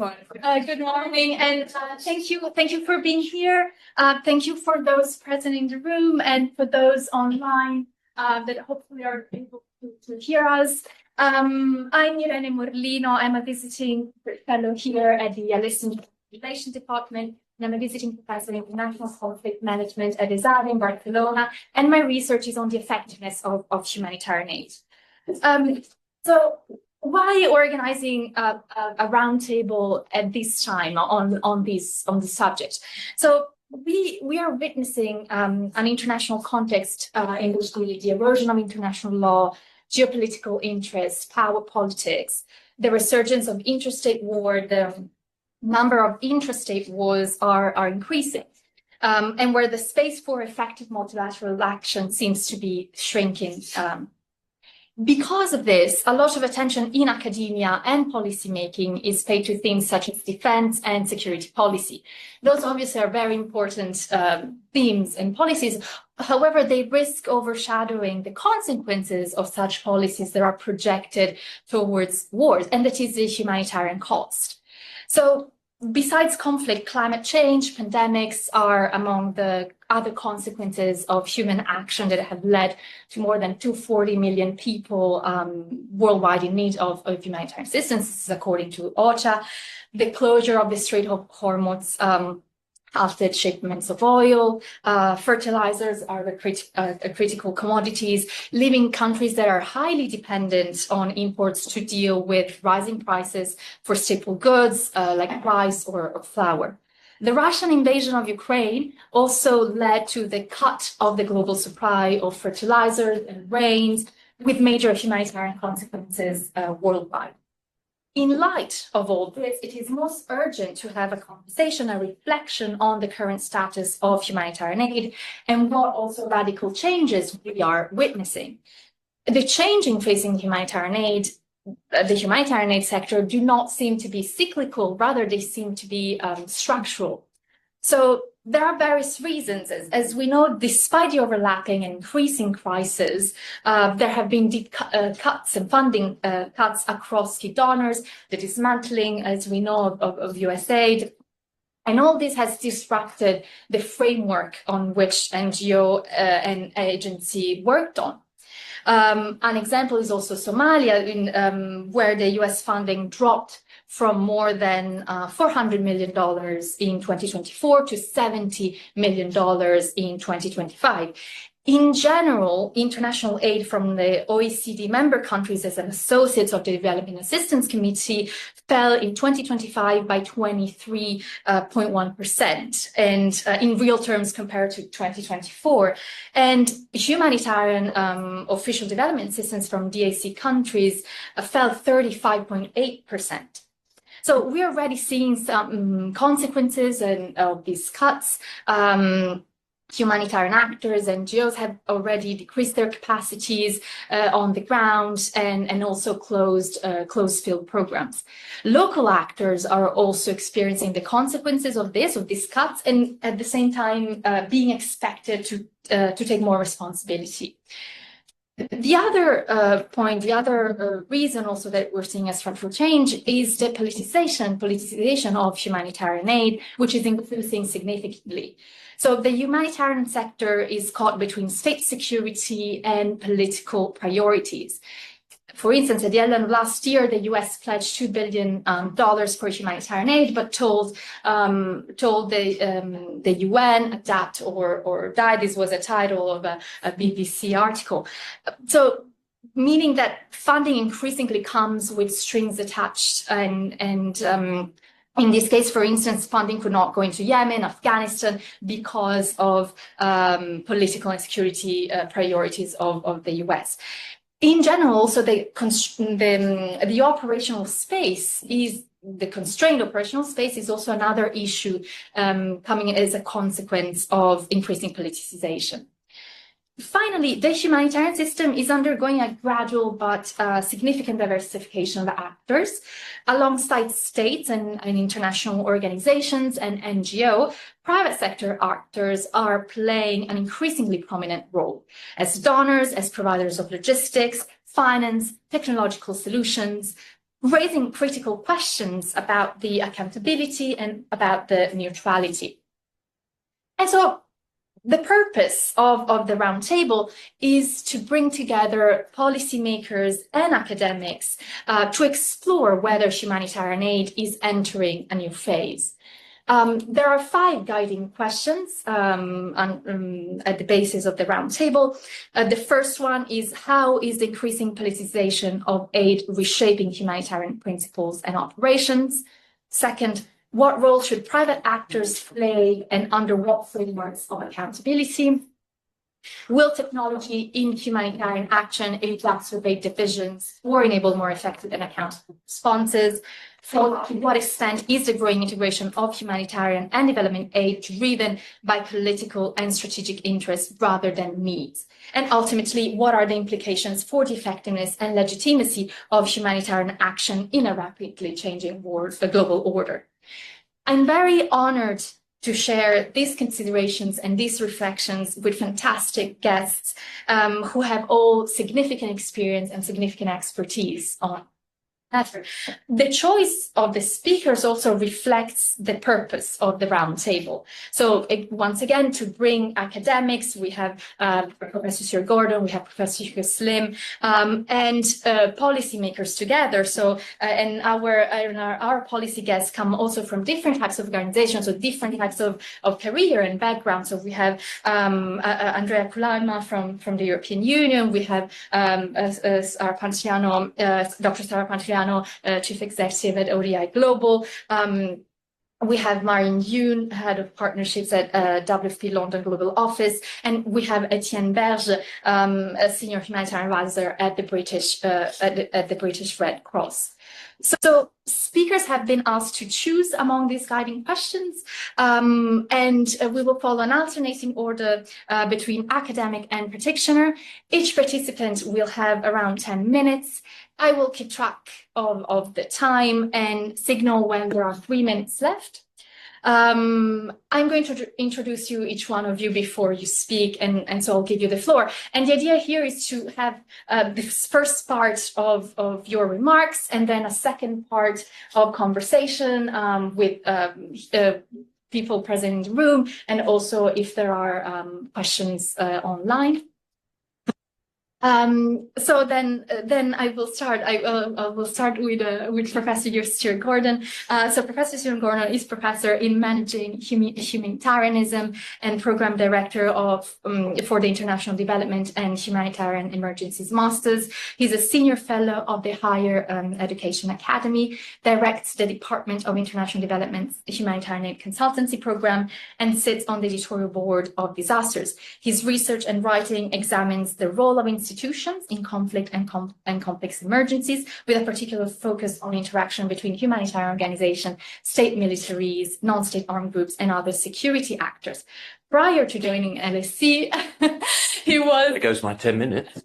Good morning, and thank you for being here. Thank you for those present in the room and for those online that hopefully are able to hear us. I'm Irene Morlino. I'm a visiting fellow here at the Listening Relation Department, and I'm a visiting professor in international conflict management at exacerbate in Barcelona, and my research is on the effectiveness of humanitarian aid. So why organizing a roundtable at this time on this subject? So we are witnessing an international context in which the erosion of international law, geopolitical interests, power politics, the resurgence of interstate war, the number of intrastate wars are increasing, and where the space for effective multilateral action seems to be shrinking. Because of this, a lot of attention in academia and policymaking is paid to things such as defense and security policy. Those obviously are very important themes and policies. However, they risk overshadowing the consequences of such policies that are projected towards wars, and that is the humanitarian cost. So besides conflict, climate change, pandemics are among the other consequences of human action that have led to more than 240 million people worldwide in need of humanitarian assistance. This is according to OCHA. The closure of the Strait of Hormuz halted shipments of oil. Fertilizers are critical commodities, leaving countries that are highly dependent on imports to deal with rising prices for staple goods like rice or flour. The Russian invasion of Ukraine also led to the cut of the global supply of fertilizers and grains, with major humanitarian consequences worldwide. In light of all this, it is most urgent to have a conversation, a reflection on the current status of humanitarian aid and what also radical changes we are witnessing. The changing facing humanitarian aid, the humanitarian aid sector, do not seem to be cyclical, rather they seem to be structural. So there are various reasons. As we know, despite the overlapping and increasing crisis, there have been deep cuts and funding cuts across key donors, the dismantling, as we know, of USAID. And all this has disrupted the framework on which NGO and agency worked on. An example is also Somalia, where the US funding dropped from more than $400 million in 2024 to $70 million in 2025. In general, international aid from the OECD member countries as an associate of the Development Assistance Committee fell in 2025 by 23.1%, and in real terms compared to 2024. And humanitarian official development assistance from DAC countries fell 35.8%. So we're already seeing some consequences of these cuts. Humanitarian actors, NGOs have already decreased their capacities on the ground and also closed field programs. Local actors are also experiencing the consequences of these cuts, and at the same time being expected to take more responsibility. The other point, the other reason also that we're seeing a structural change is the politicization of humanitarian aid, which is increasing significantly. So the humanitarian sector is caught between state security and political priorities. For instance, at the end of last year, the US pledged $2 billion for humanitarian aid, but told the UN, adapt or die. This was a title of a BBC article. So meaning that funding increasingly comes with strings attached, and in this case, for instance, funding could not go into Yemen, Afghanistan, because of political and security priorities of the US. In general, also the operational space is the constrained operational space is also another issue coming as a consequence of increasing politicization. Finally, the humanitarian system is undergoing a gradual but significant diversification of actors. Alongside states and international organizations and NGO, private sector actors are playing an increasingly prominent role as donors, as providers of logistics, finance, technological solutions. raising critical questions about the accountability and about the neutrality. And so the purpose of the roundtable is to bring together policymakers and academics to explore whether humanitarian aid is entering a new phase. There are 5 guiding questions at the basis of the roundtable. The first one is, how is the increasing politicization of aid reshaping humanitarian principles and operations? Second, what role should private actors play and under what frameworks of accountability? Will technology in humanitarian action exacerbate divisions or enable more effective and accountable responses? So, to what extent is the growing integration of humanitarian and development aid driven by political and strategic interests rather than needs? And ultimately, what are the implications for the effectiveness and legitimacy of humanitarian action in a rapidly changing world, a global order? I'm very honored to share these considerations and these reflections with fantastic guests who have all significant experience and significant expertise on matter. The choice of the speakers also reflects the purpose of the roundtable. So once again, to bring academics, we have Professor Stuart Gordon, we have Professor Hugo Slim, and policymakers together. So and our policy guests come also from different types of organizations, so different types of career and background. So we have Andrea Kulaima from the European Union. We have Sara Pantiano, Dr. Sara Pantiano, Chief Executive at ODI Global. We have Marion Yoon, Head of Partnerships at WFP London Global Office, and we have Etienne Berge, a Senior Humanitarian Advisor at the British Red Cross. So speakers have been asked to choose among these guiding questions, and we will follow an alternating order between academic and practitioner. Each participant will have around 10 minutes. I will keep track of the time and signal when there are 3 minutes left. I'm going to introduce each one of you before you speak, and so I'll give you the floor. And the idea here is to have this first part of your remarks, and then a second part of conversation with people present in the room, and also if there are questions online. So then I will start. I will start with Professor Stuart Gordon. So Professor Stuart Gordon is professor in managing humanitarianism and program director for the International Development and Humanitarian Emergencies Masters. He's a senior fellow of the Higher Education Academy, directs the Department of International Development's Humanitarian Aid Consultancy Program, and sits on the editorial board of Disasters. His research and writing examines the role of institutions in conflict and complex emergencies, with a particular focus on interaction between humanitarian organizations, state militaries, non-state armed groups, and other security actors. Prior to joining LSE, he was... There goes my 10 minutes.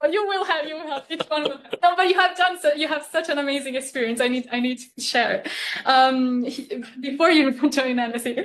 You will have each one will have. No, but you have such an amazing experience. I need to share it. Before you joined NSC,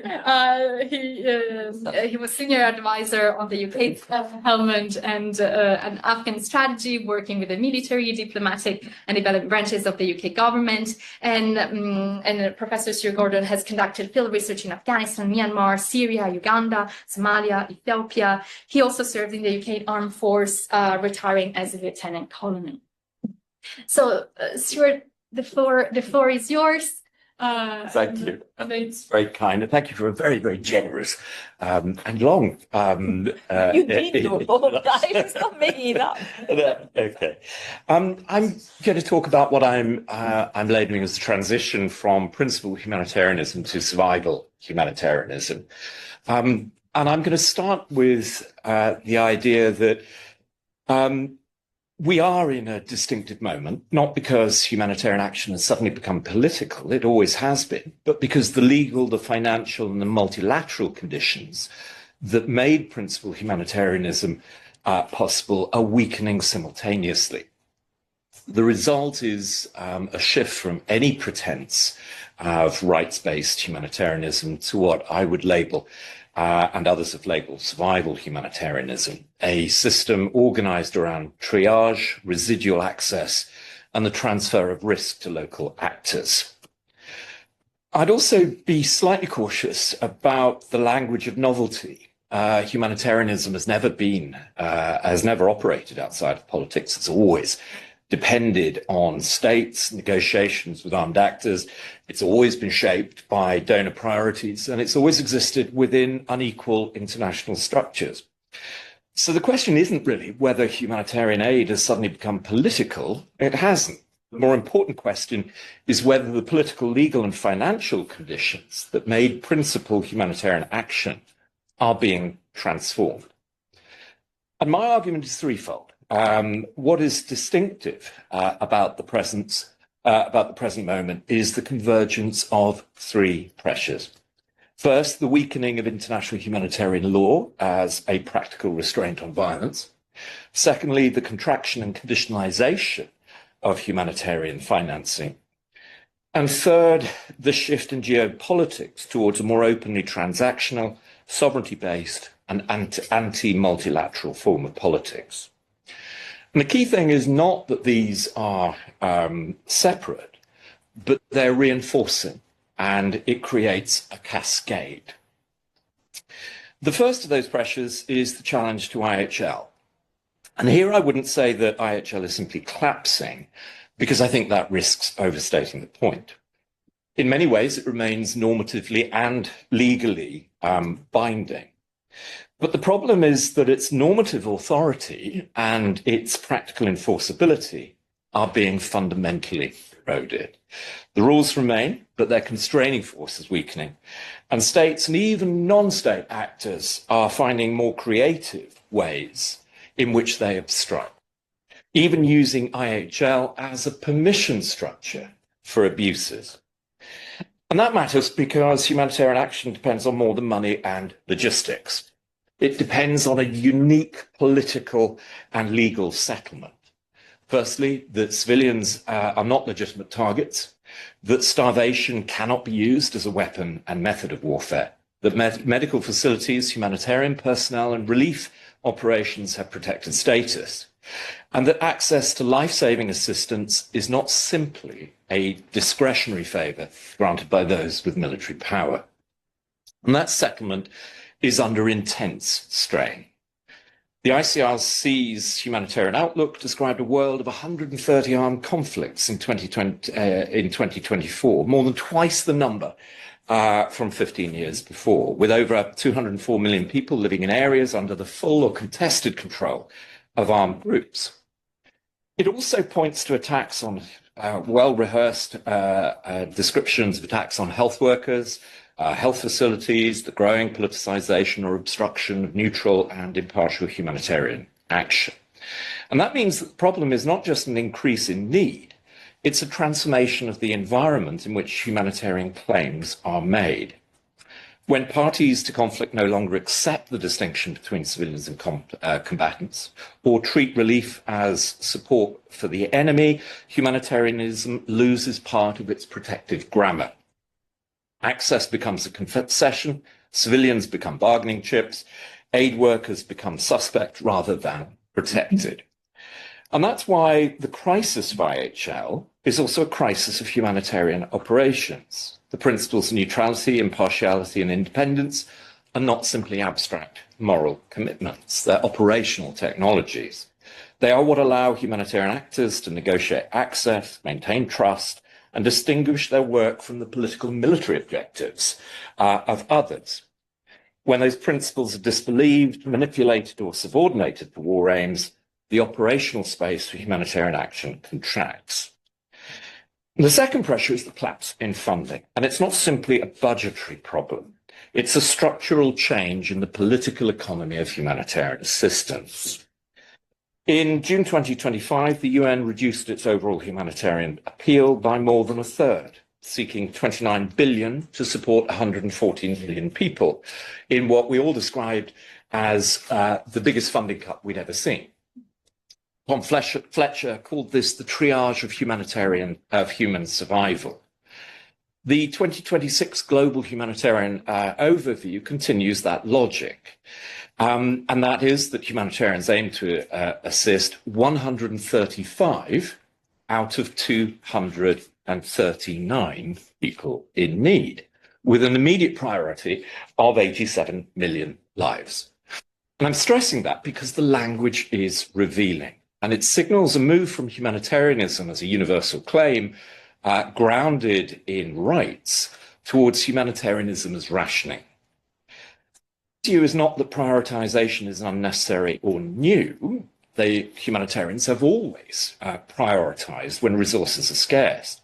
he was senior advisor on the UK Helmand and an Afghan strategy, working with the military, diplomatic, and development branches of the UK government. And Professor Stuart Gordon has conducted field research in Afghanistan, Myanmar, Syria, Uganda, Somalia, Ethiopia. He also served in the UK Armed Force, retiring as a lieutenant colonel. So, Stuart, the floor is yours. Thank you. It's very kind, and thank you for a very, very generous and long. You did all of that. It's not making it up. Okay, I'm going to talk about what I'm labelling as the transition from principled humanitarianism to survival humanitarianism, and I'm going to start with the idea that. We are in a distinctive moment, not because humanitarian action has suddenly become political, it always has been, but because the legal, the financial, and the multilateral conditions that made principled humanitarianism possible are weakening simultaneously. The result is a shift from any pretense of rights-based humanitarianism to what I would label and others have labeled survival humanitarianism, a system organized around triage, residual access, and the transfer of risk to local actors. I'd also be slightly cautious about the language of novelty. Humanitarianism has never operated outside of politics. It's always depended on states, negotiations with armed actors. It's always been shaped by donor priorities, and it's always existed within unequal international structures. So the question isn't really whether humanitarian aid has suddenly become political. It hasn't. The more important question is whether the political, legal, and financial conditions that made principal humanitarian action are being transformed. And my argument is threefold. What is distinctive about the present moment is the convergence of three pressures. First, the weakening of international humanitarian law as a practical restraint on violence. Secondly, the contraction and conditionalization of humanitarian financing. And third, the shift in geopolitics towards a more openly transactional, sovereignty-based and anti-multilateral form of politics. And the key thing is not that these are separate, but they're reinforcing, and it creates a cascade. The first of those pressures is the challenge to IHL. And here I wouldn't say that IHL is simply collapsing, because I think that risks overstating the point. In many ways, it remains normatively and legally binding. But the problem is that its normative authority and its practical enforceability are being fundamentally eroded. The rules remain, but their constraining force is weakening. And states and even non-state actors are finding more creative ways in which they obstruct, even using IHL as a permission structure for abuses. And that matters because humanitarian action depends on more than money and logistics. It depends on a unique political and legal settlement. Firstly, that civilians are not legitimate targets, that starvation cannot be used as a weapon and method of warfare, that medical facilities, humanitarian personnel, and relief operations have protected status, and that access to life-saving assistance is not simply a discretionary favour granted by those with military power. And that settlement is under intense strain. The ICRC's humanitarian outlook described a world of 130 armed conflicts in 2024, more than twice the number from 15 years before, with over 204 million people living in areas under the full or contested control of armed groups. It also points to attacks on well-rehearsed descriptions of attacks on health workers, health facilities, the growing politicization or obstruction of neutral and impartial humanitarian action. And that means that the problem is not just an increase in need, it's a transformation of the environment in which humanitarian claims are made. When parties to conflict no longer accept the distinction between civilians and combatants, or treat relief as support for the enemy, humanitarianism loses part of its protective grammar. Access becomes a concession, civilians become bargaining chips, aid workers become suspect rather than protected. And that's why the crisis of IHL is also a crisis of humanitarian operations. The principles of neutrality, impartiality, and independence are not simply abstract moral commitments. They're operational technologies. They are what allow humanitarian actors to negotiate access, maintain trust, and distinguish their work from the political and military objectives of others. When those principles are disbelieved, manipulated, or subordinated for war aims, the operational space for humanitarian action contracts. The second pressure is the collapse in funding, and it's not simply a budgetary problem. It's a structural change in the political economy of humanitarian assistance. In June 2025, the UN reduced its overall humanitarian appeal by more than a third, seeking 29 billion to support 114 million people in what we all described as the biggest funding cut we'd ever seen. Tom Fletcher called this the triage of human survival. The 2026 Global Humanitarian Overview continues that logic. And that is that humanitarians aim to assist 135 out of 239 people in need, with an immediate priority of 87 million lives. And I'm stressing that because the language is revealing, and it signals a move from humanitarianism as a universal claim grounded in rights towards humanitarianism as rationing. The issue is not that prioritization is unnecessary or new. The humanitarians have always prioritized when resources are scarce.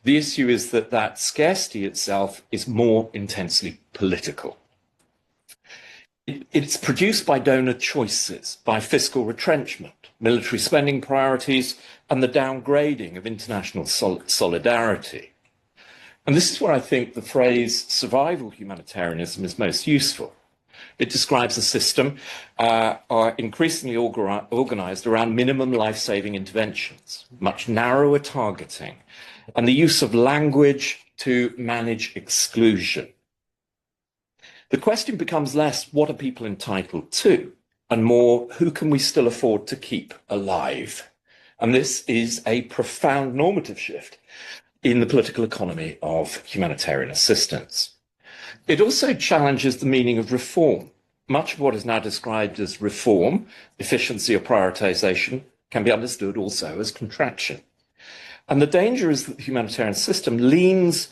The issue is that that scarcity itself is more intensely political. It's produced by donor choices, by fiscal retrenchment, military spending priorities, and the downgrading of international solidarity. And this is where I think the phrase survival humanitarianism is most useful. It describes a system increasingly organized around minimum life-saving interventions, much narrower targeting, and the use of language to manage exclusion. The question becomes less, what are people entitled to? And more, who can we still afford to keep alive? And this is a profound normative shift in the political economy of humanitarian assistance. It also challenges the meaning of reform. Much of what is now described as reform, efficiency or prioritization, can be understood also as contraction. And the danger is that the humanitarian system learns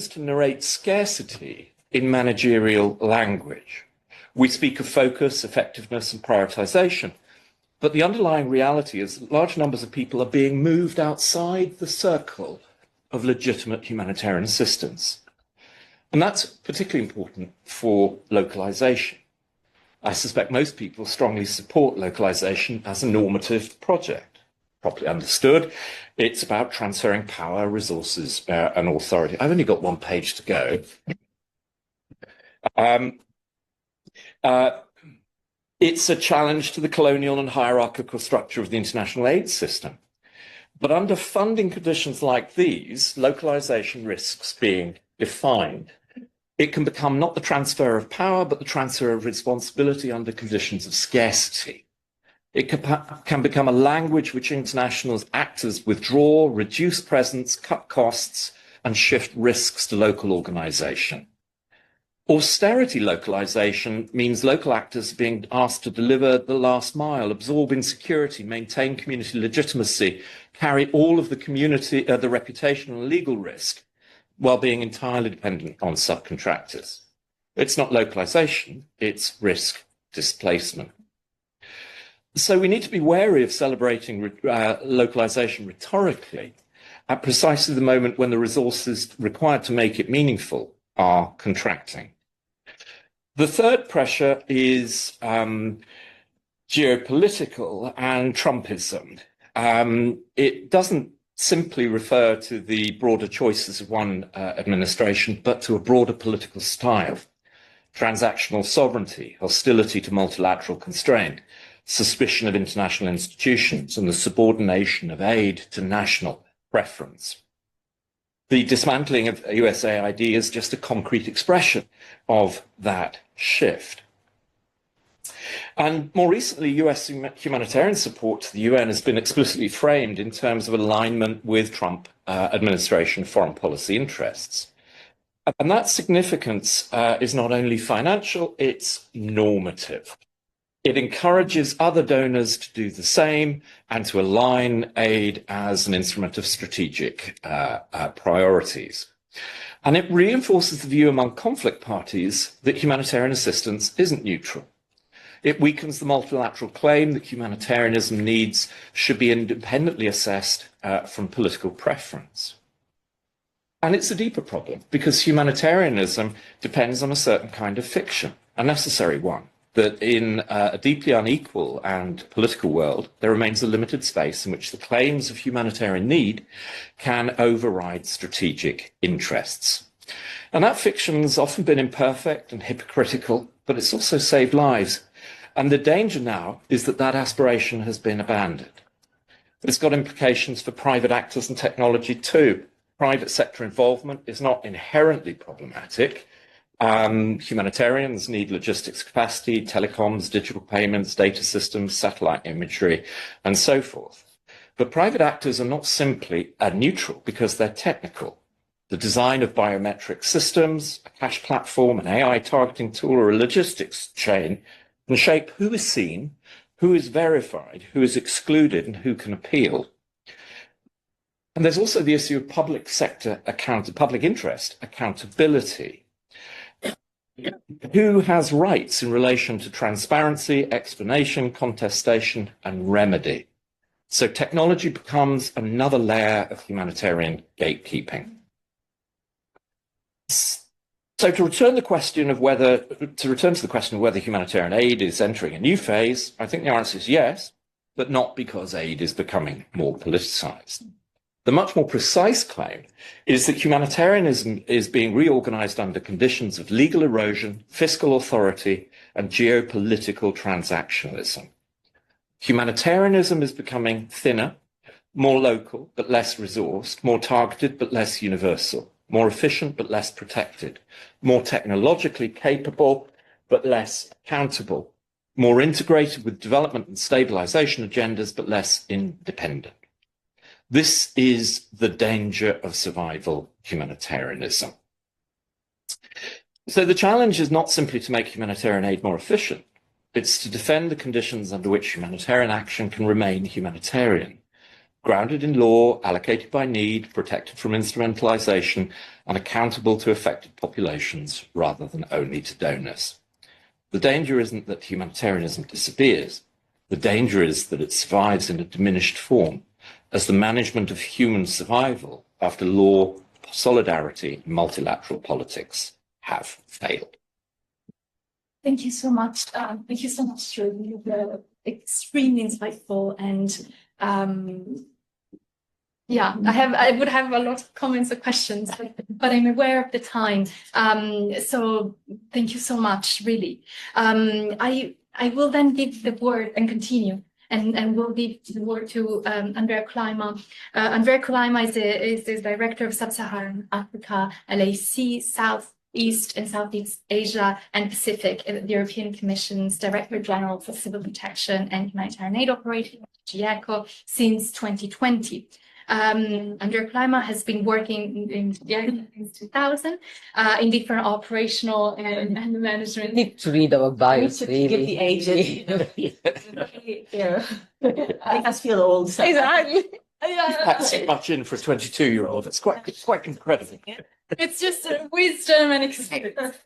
to narrate scarcity in managerial language. We speak of focus, effectiveness, and prioritization, but the underlying reality is that large numbers of people are being moved outside the circle of legitimate humanitarian assistance. And that's particularly important for localization. I suspect most people strongly support localization as a normative project. Properly understood, it's about transferring power, resources, and authority. I've only got one page to go. It's a challenge to the colonial and hierarchical structure of the international aid system. But under funding conditions like these, localization risks being defined. It can become not the transfer of power, but the transfer of responsibility under conditions of scarcity. It can become a language which international actors withdraw, reduce presence, cut costs, and shift risks to local organization. Austerity localization means local actors being asked to deliver the last mile, absorb insecurity, maintain community legitimacy, carry all of the community, the reputational and legal risk, while being entirely dependent on subcontractors. It's not localization, it's risk displacement. So we need to be wary of celebrating localization rhetorically at precisely the moment when the resources required to make it meaningful are contracting. The third pressure is geopolitical and Trumpism. It doesn't simply refer to the broader choices of one administration, but to a broader political style. Transactional sovereignty, hostility to multilateral constraint, suspicion of international institutions, and the subordination of aid to national preference. The dismantling of USAID is just a concrete expression of that shift. And more recently, US humanitarian support to the UN has been explicitly framed in terms of alignment with Trump administration foreign policy interests. And that significance is not only financial, it's normative. It encourages other donors to do the same and to align aid as an instrument of strategic priorities. And it reinforces the view among conflict parties that humanitarian assistance isn't neutral. It weakens the multilateral claim that humanitarianism needs should be independently assessed from political preference. And it's a deeper problem because humanitarianism depends on a certain kind of fiction, a necessary one, that in a deeply unequal and political world, there remains a limited space in which the claims of humanitarian need can override strategic interests. And that fiction has often been imperfect and hypocritical, but it's also saved lives. And the danger now is that that aspiration has been abandoned. It's got implications for private actors and technology too. Private sector involvement is not inherently problematic. Humanitarians need logistics capacity, telecoms, digital payments, data systems, satellite imagery, and so forth. But private actors are not simply neutral because they're technical. The design of biometric systems, a cash platform, an AI targeting tool, or a logistics chain can shape who is seen, who is verified, who is excluded, and who can appeal. And there's also the issue of public interest accountability. Who has rights in relation to transparency, explanation, contestation, and remedy? So technology becomes another layer of humanitarian gatekeeping. So to return to the question of whether humanitarian aid is entering a new phase, I think the answer is yes, but not because aid is becoming more politicized. The much more precise claim is that humanitarianism is being reorganized under conditions of legal erosion, fiscal authority, and geopolitical transactionalism. Humanitarianism is becoming thinner, more local but less resourced, more targeted but less universal, more efficient but less protected, more technologically capable but less accountable, more integrated with development and stabilization agendas but less independent. This is the danger of survival humanitarianism. So the challenge is not simply to make humanitarian aid more efficient, it's to defend the conditions under which humanitarian action can remain humanitarian, grounded in law, allocated by need, protected from instrumentalization, and accountable to affected populations rather than only to donors. The danger isn't that humanitarianism disappears. The danger is that it survives in a diminished form, as the management of human survival after law, solidarity, and multilateral politics have failed. Thank you so much. Thank you so much, Julie. You were extremely insightful, and I would have a lot of comments or questions, but I'm aware of the time. So thank you so much, really. I will then give the word and continue. And we'll give the word to Andrea Kulaima. Andrea Kulaima is the Director of Sub-Saharan Africa, LAC, Southeast and Southeast Asia and Pacific, the European Commission's Director General for Civil Protection and Humanitarian Aid Operating, GIECO, since 2020. Andrea Kulaima has been working since 2000 in different operational and management. Need to read our bios, really. Give the age. I just feel old. Exactly. That's too much in for a 22-year-old. It's quite incredible. It's just wisdom and experience,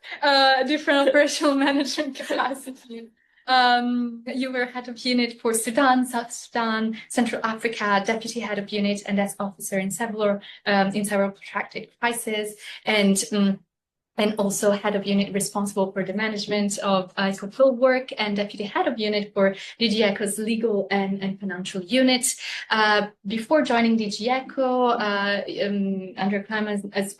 different operational management capacity. You were head of unit for Sudan, South Sudan, Central Africa, deputy head of unit and desk officer in several protracted crises, and also head of unit responsible for the management of ISO field work and deputy head of unit for DGECO's legal and financial unit. Before joining DGECO, Andrea Kulaima has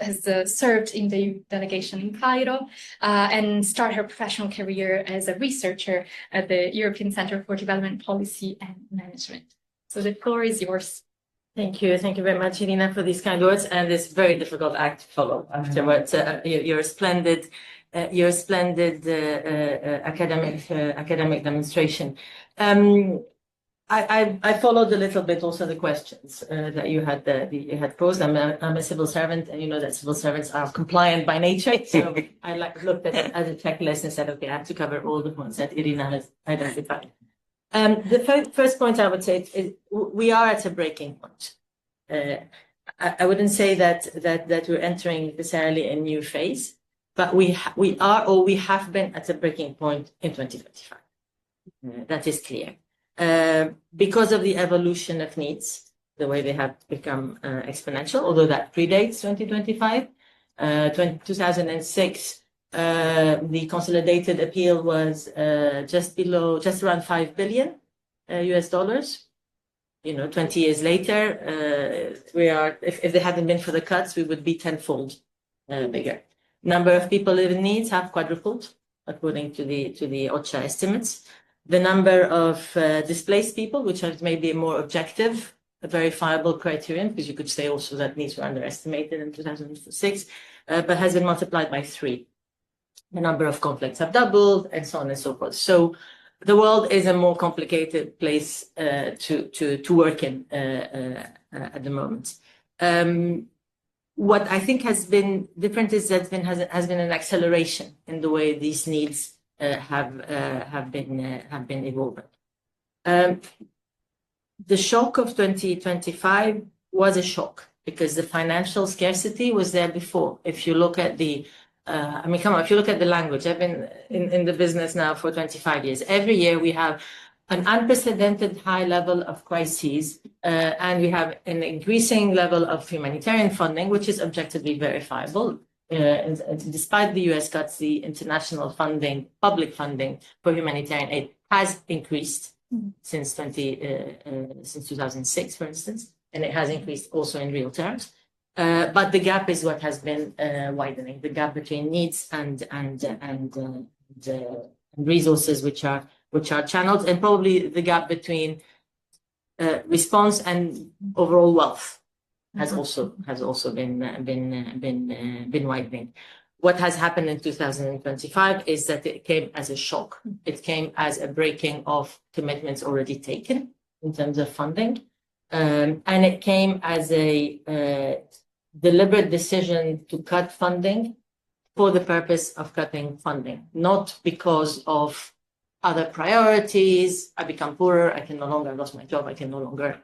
served in the delegation in Cairo and started her professional career as a researcher at the European Center for Development Policy and Management. So the floor is yours. Thank you very much, Irina, for these kind words and this very difficult act to follow afterwards. You're splendid. You're a splendid academic demonstration. I followed a little bit also the questions that you had posed. I'm a civil servant, and you know that civil servants are compliant by nature. So I looked at it as a checklist and said, okay, I have to cover all the points that Irina has identified. The first point I would say is we are at a breaking point. I wouldn't say that we're entering necessarily a new phase, but we have been at a breaking point in 2025. That is clear. Because of the evolution of needs, the way they have become exponential, although that predates 2025. 2006. The consolidated appeal was just around $5 billion US dollars. 20 years later, we are. If they hadn't been for the cuts, we would be tenfold bigger. Number of people living needs have quadrupled, according to the OCHA estimates. The number of displaced people, which is maybe a more objective, a verifiable criterion, because you could say also that needs were underestimated in 2006, but has been multiplied by 3. The number of conflicts have doubled, and so on and so forth. So the world is a more complicated place to work in at the moment. What I think has been different is that has been an acceleration in the way these needs have been evolving. The shock of 2025 was a shock because the financial scarcity was there before. If you look at the if you look at the language, I've been in the business now for 25 years. Every year we have an unprecedented high level of crises, and we have an increasing level of humanitarian funding, which is objectively verifiable. Despite the US cuts, the international funding, public funding for humanitarian aid has increased since 2006, for instance, and it has increased also in real terms. But the gap is what has been widening, the gap between needs and resources which are channeled, and probably the gap between response and overall wealth has also been widening. What has happened in 2025 is that it came as a shock. It came as a breaking of commitments already taken in terms of funding, and it came as a deliberate decision to cut funding for the purpose of cutting funding, not because of other priorities. I become poorer, I can no longer, I lost my job, I can no longer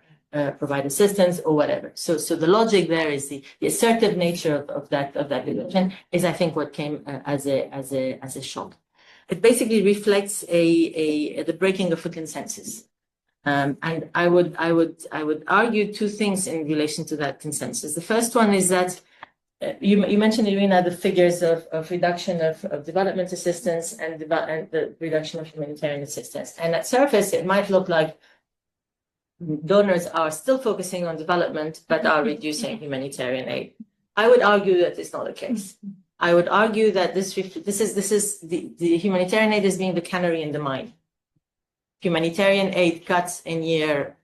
provide assistance or whatever. So the logic there is the assertive nature of that decision is, I think, what came as a shock. It basically reflects the breaking of a consensus. And I would argue two things in relation to that consensus. The first one is that you mentioned, Irina, the figures of reduction of development assistance and the reduction of humanitarian assistance. And at surface, it might look like donors are still focusing on development, but are reducing humanitarian aid. I would argue that it's not the case. I would argue that this is the humanitarian aid is being the canary in the mine. Humanitarian aid cuts in year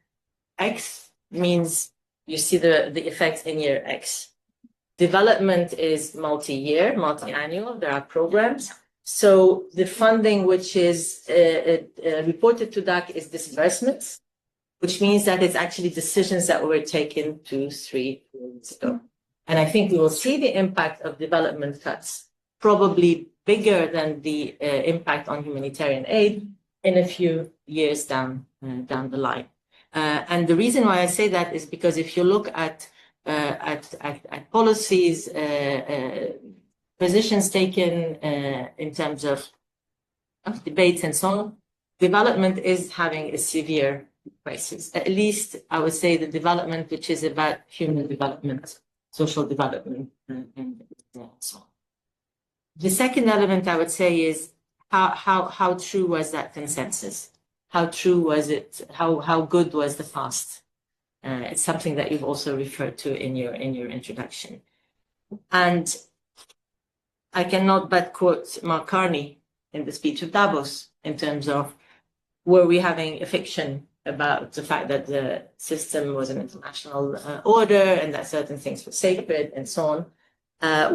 X means you see the effects in year X. Development is multi-year, multi-annual. There are programs. So the funding which is reported to DAC is disbursements, which means that it's actually decisions that were taken 2-3 years ago. And I think we will see the impact of development cuts probably bigger than the impact on humanitarian aid in a few years down the line. And the reason why I say that is because if you look at policies, positions taken in terms of debates and so on, development is having a severe crisis. At least I would say the development which is about human development, social development, and so on. The second element I would say is how true was that consensus? How true was it? How good was the past? It's something that you've also referred to in your introduction. And I cannot but quote Mark Carney in the speech of Davos in terms of, were we having a fiction about the fact that the system was an international order and that certain things were sacred and so on?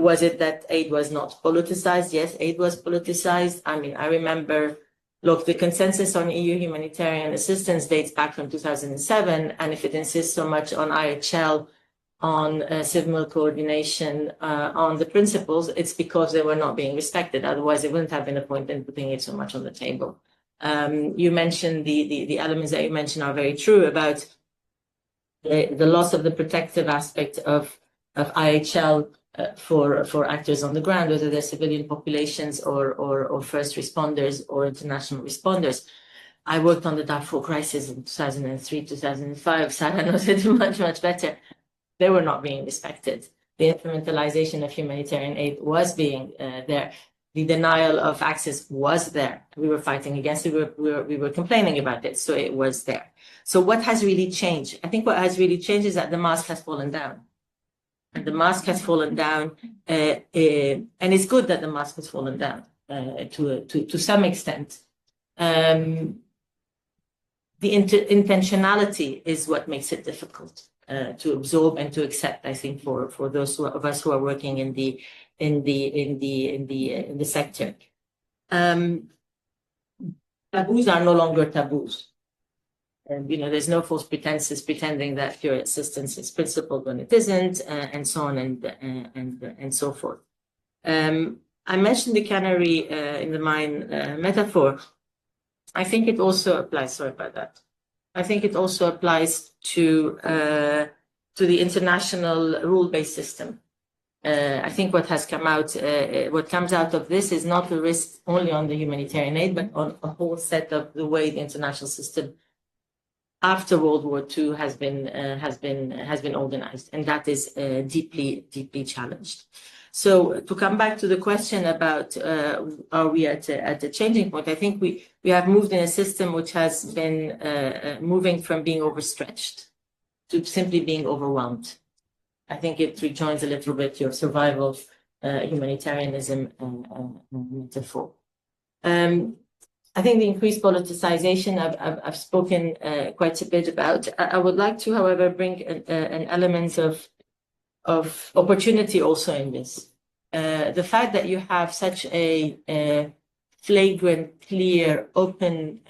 Was it that aid was not politicized? Yes, aid was politicized. I mean, I remember, look, the consensus on EU humanitarian assistance dates back from 2007. And if it insists so much on IHL, on civil coordination, on the principles, it's because they were not being respected. Otherwise, it wouldn't have been a point in putting it so much on the table. You mentioned the elements that you mentioned are very true about the loss of the protective aspect of IHL for actors on the ground, whether they're civilian populations or first responders or international responders. I worked on the Darfur crisis in 2003, 2005. Sarah knows it much better. They were not being respected. The instrumentalization of humanitarian aid was being there. The denial of access was there. We were fighting against it. We were complaining about it. So it was there. So what has really changed? I think what has really changed is that the mask has fallen down. And the mask has fallen down. And it's good that the mask has fallen down to some extent. The intentionality is what makes it difficult to absorb and to accept, I think, for those of us who are working in the sector. taboos are no longer taboos. And, there's no false pretenses pretending that pure assistance is principled when it isn't, and so on and so forth. I mentioned the canary in the mine metaphor. I think it also applies. Sorry about that. I think it also applies to the international rule-based system. I think what has come out, what comes out of this is not a risk only on the humanitarian aid, but on a whole set of the way the international system after World War II has been organized, and that is deeply challenged. So to come back to the question about are we at a changing point, I think we have moved in a system which has been moving from being overstretched to simply being overwhelmed. I think it rejoins a little bit your survival humanitarianism metaphor. I think the increased politicization I've spoken quite a bit about. I would like to, however, bring an element of opportunity also in this. The fact that you have such a flagrant, clear, open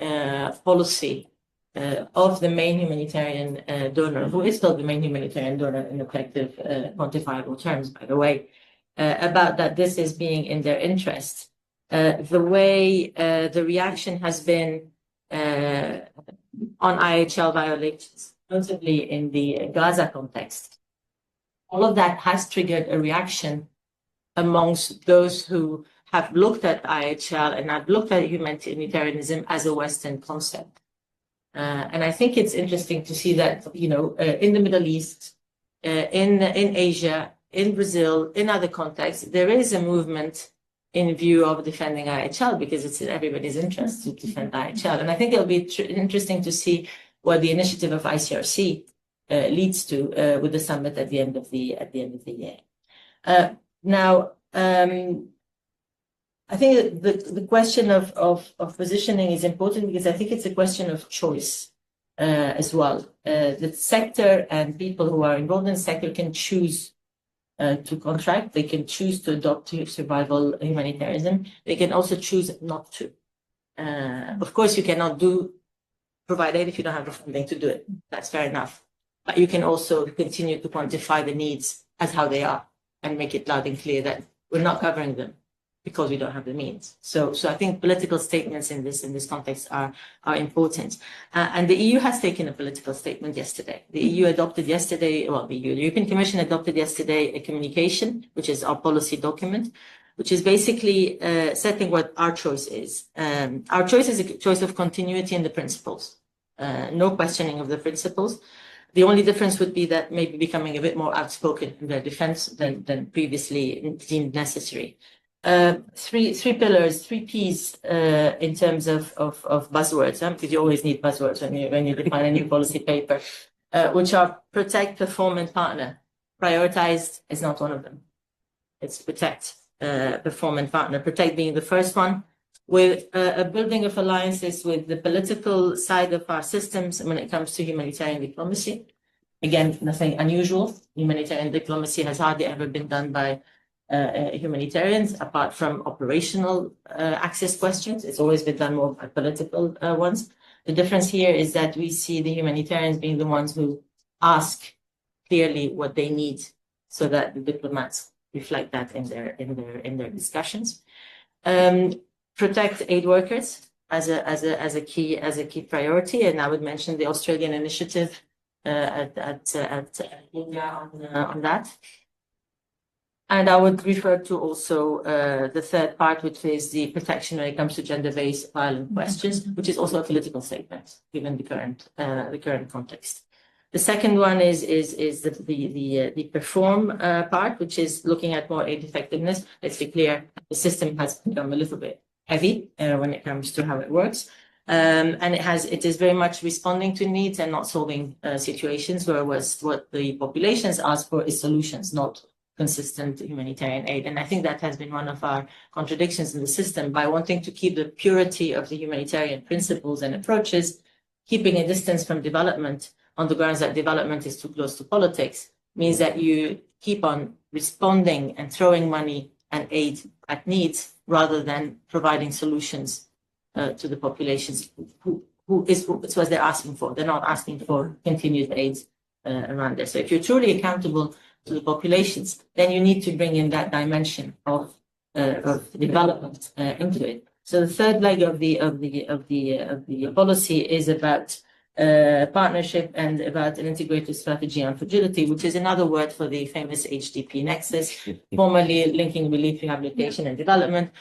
policy of the main humanitarian donor, who is still the main humanitarian donor in effective, quantifiable terms, by the way, about that this is being in their interest. The way the reaction has been on IHL violations, notably in the Gaza context, all of that has triggered a reaction amongst those who have looked at IHL and have looked at humanitarianism as a Western concept. And I think it's interesting to see that, in the Middle East, in Asia, in Brazil, in other contexts, there is a movement in view of defending IHL because it's in everybody's interest to defend IHL. And I think it'll be interesting to see what the initiative of ICRC leads to with the summit at the end of the year. Now, I think the question of positioning is important because I think it's a question of choice as well. The sector and people who are involved in the sector can choose to contract. They can choose to adopt survival humanitarianism. They can also choose not to. Of course, you cannot provide aid if you don't have the funding to do it. That's fair enough. But you can also continue to quantify the needs as how they are and make it loud and clear that we're not covering them because we don't have the means. So I think political statements in this context are important. And the EU has taken a political statement yesterday. The EU adopted yesterday, the European Commission adopted yesterday a communication, which is our policy document, which is basically setting what our choice is. Our choice is a choice of continuity in the principles. No questioning of the principles. The only difference would be that maybe becoming a bit more outspoken in their defense than previously deemed necessary. Three pillars, three P's in terms of buzzwords, because you always need buzzwords when you define a new policy paper, which are protect, perform, and partner. Prioritized is not one of them. It's protect, perform, and partner. Protect being the first one, with a building of alliances with the political side of our systems when it comes to humanitarian diplomacy. Again, nothing unusual. Humanitarian diplomacy has hardly ever been done by humanitarians, apart from operational access questions. It's always been done more by political ones. The difference here is that we see the humanitarians being the ones who ask clearly what they need, so that the diplomats reflect that in their discussions. Protect aid workers as a key priority, and I would mention the Australian initiative on that. And I would refer to also the third part, which is the protection when it comes to gender-based violent questions, which is also a political statement given the current context. The second one is the perform part, which is looking at more aid effectiveness. Let's be clear, the system has become a little bit heavy when it comes to how it works. And it is very much responding to needs and not solving situations, whereas what the populations ask for is solutions, not consistent humanitarian aid. And I think that has been one of our contradictions in the system. By wanting to keep the purity of the humanitarian principles and approaches, keeping a distance from development on the grounds that development is too close to politics means that you keep on responding and throwing money and aid at needs rather than providing solutions to the populations it's what they're asking for. They're not asking for continued aid around there. So if you're truly accountable to the populations, then you need to bring in that dimension of development into it. So the third leg of the policy is about partnership and about an integrated strategy on fragility, which is another word for the famous HDP nexus, formerly linking relief, rehabilitation, and development.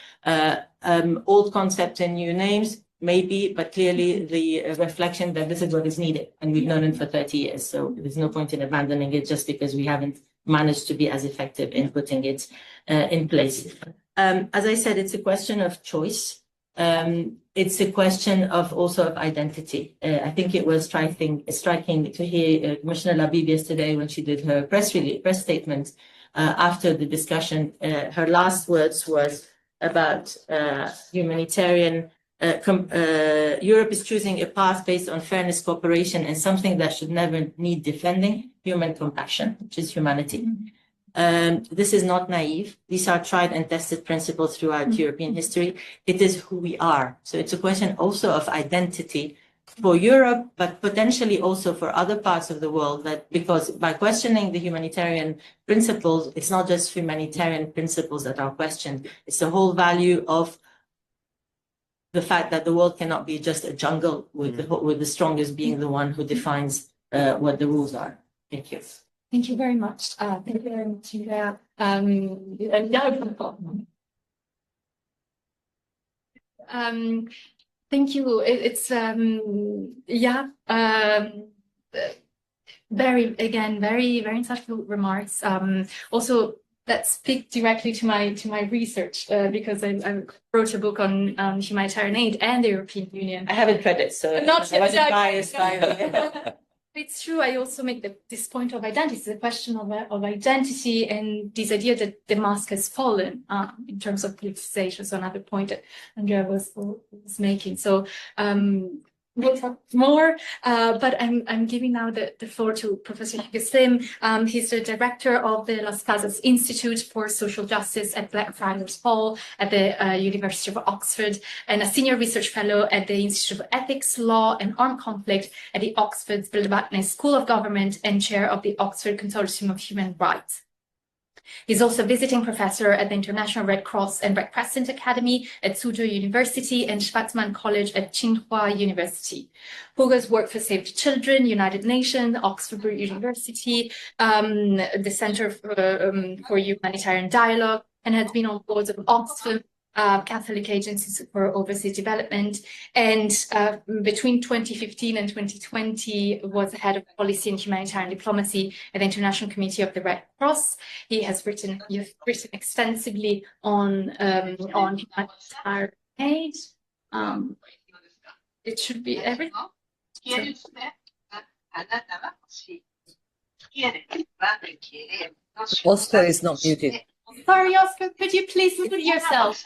Old concepts and new names, maybe, but clearly the reflection that this is what is needed, and we've known it for 30 years. So there's no point in abandoning it just because we haven't managed to be as effective in putting it in place. As I said, it's a question of choice. It's a question of also of identity. I think it was striking to hear Commissioner Labib yesterday when she did her press statement after the discussion. Her last words was about humanitarian. Europe is choosing a path based on fairness, cooperation, and something that should never need defending: human compassion, which is humanity. This is not naive. These are tried and tested principles throughout European history. It is who we are. So it's a question also of identity for Europe, but potentially also for other parts of the world, that because by questioning the humanitarian principles, it's not just humanitarian principles that are questioned. It's the whole value of the fact that the world cannot be just a jungle with the strongest being the one who defines what the rules are. Thank you. Thank you very much. Thank you very much, Andrea. Thank you. It's very insightful remarks. Also, that speak directly to my research because I wrote a book on humanitarian aid and the European Union. I haven't read it, so not I wasn't biased by it. It's true. I also make this point of identity, the question of identity, and this idea that the mask has fallen in terms of politicization. So another point that Andrea was making. So we'll talk more, but I'm giving now the floor to Professor Gassim. He's the director of the Las Casas Institute for Social Justice at Blackfriars Hall at the University of Oxford, and a senior research fellow at the Institute of Ethics, Law and Armed Conflict at the Oxford's Bilderbatneh School of Government, and chair of the Oxford Consortium of Human Rights. He's also a visiting professor at the International Red Cross and Red Crescent Academy at Suzhou University and Schwarzman College at Tsinghua University. Hugo's worked for Save the Children, United Nations, Oxford University, the Center for Humanitarian Dialogue, and has been on boards of Oxford, Catholic Agencies for Overseas Development, and between 2015 and 2020 was the head of policy and humanitarian diplomacy at the International Committee of the Red Cross. You've written extensively on humanitarian aid. It should be everything. Oscar is not muted. Sorry, Oscar, could you please mute yourself?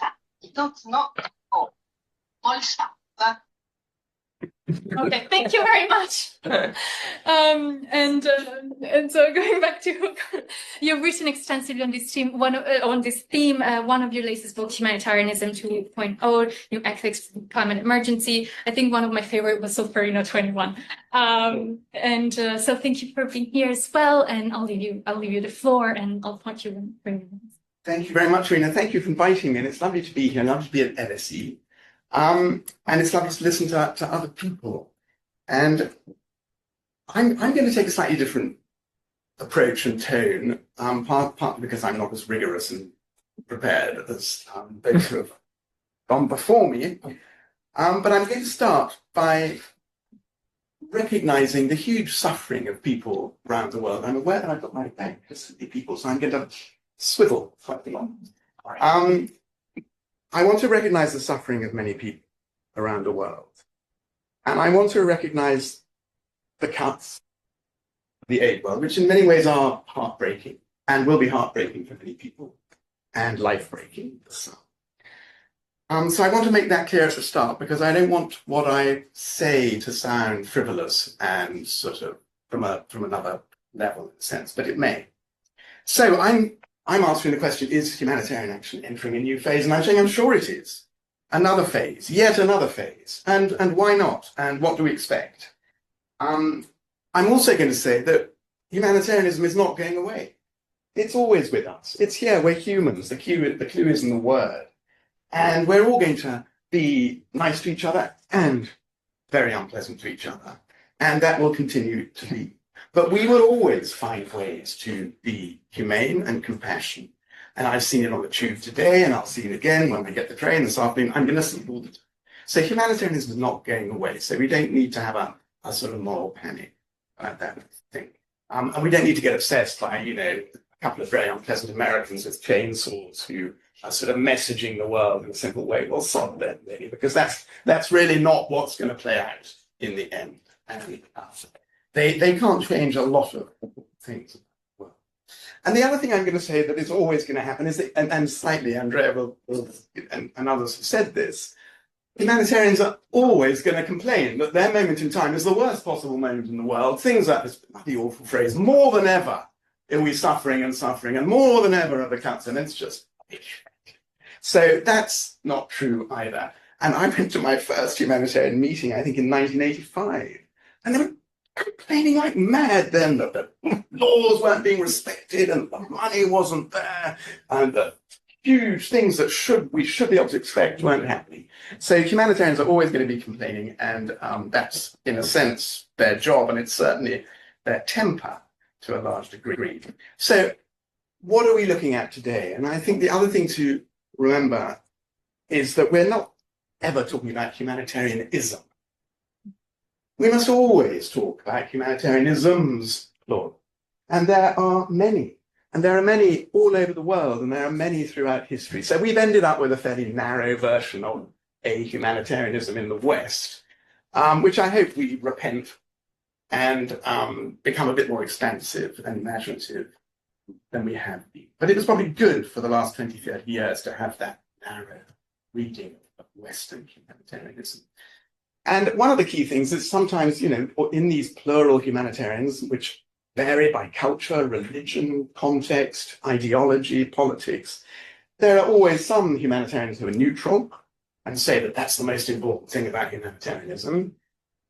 Okay, thank you very much. And so going back to, you've written extensively on this theme. One of your latest books, Humanitarianism 2.0, New Ethics for Climate Emergency. I think one of my favorite was Solferino 21. So thank you for being here as well. And I'll leave you the floor, and I'll point you and bring you. Thank you very much, Rina. Thank you for inviting me. And it's lovely to be here, lovely to be at LSE. And it's lovely to listen to other people. And I'm going to take a slightly different approach and tone, partly because I'm not as rigorous and prepared as those who have gone before me. But I'm going to start by recognizing the huge suffering of people around the world. I'm aware that I've got my back to people, so I'm going to swivel slightly on. I want to recognize the suffering of many people around the world. And I want to recognize the cuts of the aid world, which in many ways are heartbreaking and will be heartbreaking for many people and life-breaking for some. So I want to make that clear at the start, because I don't want what I say to sound frivolous and sort of from another level in a sense, but it may. So I'm answering the question, is humanitarian action entering a new phase? And I'm saying I'm sure it is. another phase, yet another phase. And why not? And what do we expect? I'm also going to say that humanitarianism is not going away. It's always with us. It's here. We're humans. The clue is in the word. And we're all going to be nice to each other and very unpleasant to each other. And that will continue to be. But we will always find ways to be humane and compassionate. And I've seen it on the tube today, and I'll see it again when we get the train this afternoon. I'm going to see it all the time. So humanitarianism is not going away. So we don't need to have a sort of moral panic about that thing. And we don't need to get obsessed by, a couple of very unpleasant Americans with chainsaws who are sort of messaging the world in a simple way. Well, sod them, really, because that's really not what's going to play out in the end. And they can't change a lot of things. And the other thing I'm going to say that is always going to happen is that, and slightly Andrea and others have said this, humanitarians are always going to complain that their moment in time is the worst possible moment in the world. Things like this bloody awful phrase, more than ever are we suffering, and more than ever are the cuts, and it's just... So that's not true either. And I went to my first humanitarian meeting, I think in 1985, and they were complaining like mad then that the laws weren't being respected and the money wasn't there and the huge things that we should be able to expect weren't happening. So humanitarians are always going to be complaining, and that's in a sense their job, and it's certainly their temper to a large degree. So what are we looking at today? And I think the other thing to remember is that we're not ever talking about humanitarianism. We must always talk about humanitarianisms, Lord. And there are many. And there are many all over the world, and there are many throughout history. So we've ended up with a fairly narrow version of a humanitarianism in the West, which I hope we repent and become a bit more expansive and imaginative than we have been. But it was probably good for the last 20, 30 years to have that narrow reading of Western humanitarianism. And one of the key things is sometimes, in these plural humanitarians, which vary by culture, religion, context, ideology, politics, there are always some humanitarians who are neutral and say that that's the most important thing about humanitarianism,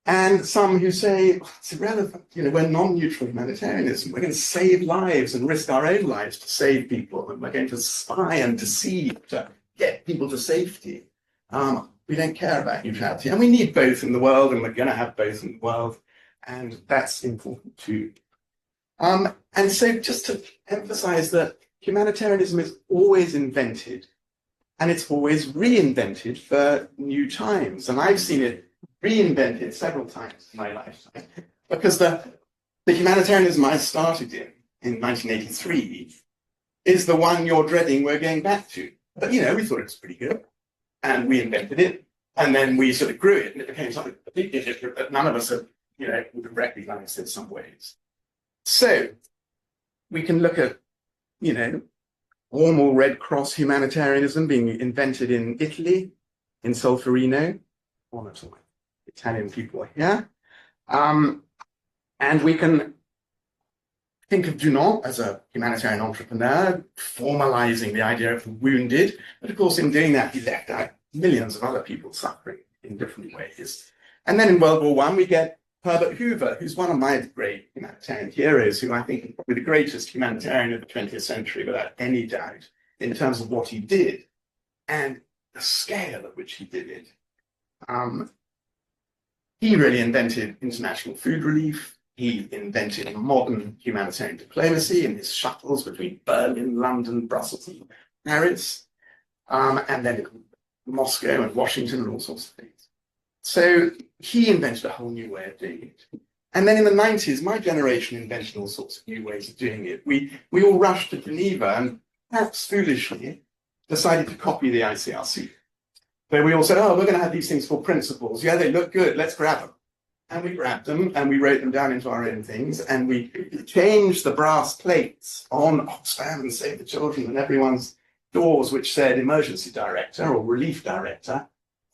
and some who say, it's irrelevant, we're non-neutral humanitarianism, we're going to save lives and risk our own lives to save people, and we're going to spy and deceive to get people to safety. We don't care about neutrality, and we need both in the world, and we're going to have both in the world, and that's important too. And so just to emphasize that humanitarianism is always invented, and it's always reinvented for new times. And I've seen it reinvented several times in my lifetime, because the humanitarianism I started in 1983 is the one you're dreading we're going back to. But, we thought it was pretty good, and we invented it, and then we sort of grew it, and it became something that none of us have, would have recognized in some ways. So we can look at, formal Red Cross humanitarianism being invented in Italy, in Solferino, one of the Italian people here. And we can think of Dunant as a humanitarian entrepreneur, formalizing the idea of the wounded. But of course, in doing that, he left out millions of other people suffering in different ways. And then in World War I, we get Herbert Hoover, who's one of my great humanitarian heroes, who I think is probably the greatest humanitarian of the 20th century, without any doubt, in terms of what he did and the scale at which he did it. He really invented international food relief. He invented modern humanitarian diplomacy in his shuttles between Berlin, London, Brussels, and Paris, and then Moscow and Washington and all sorts of things. So he invented a whole new way of doing it. And then in the 90s, my generation invented all sorts of new ways of doing it. We all rushed to Geneva and, perhaps foolishly, decided to copy the ICRC. Where we all said, we're going to have these things called principles. Yeah, they look good, let's grab them. And we grabbed them, and we wrote them down into our own things, and we changed the brass plates on Oxfam and Save the Children and everyone's doors, which said emergency director or relief director.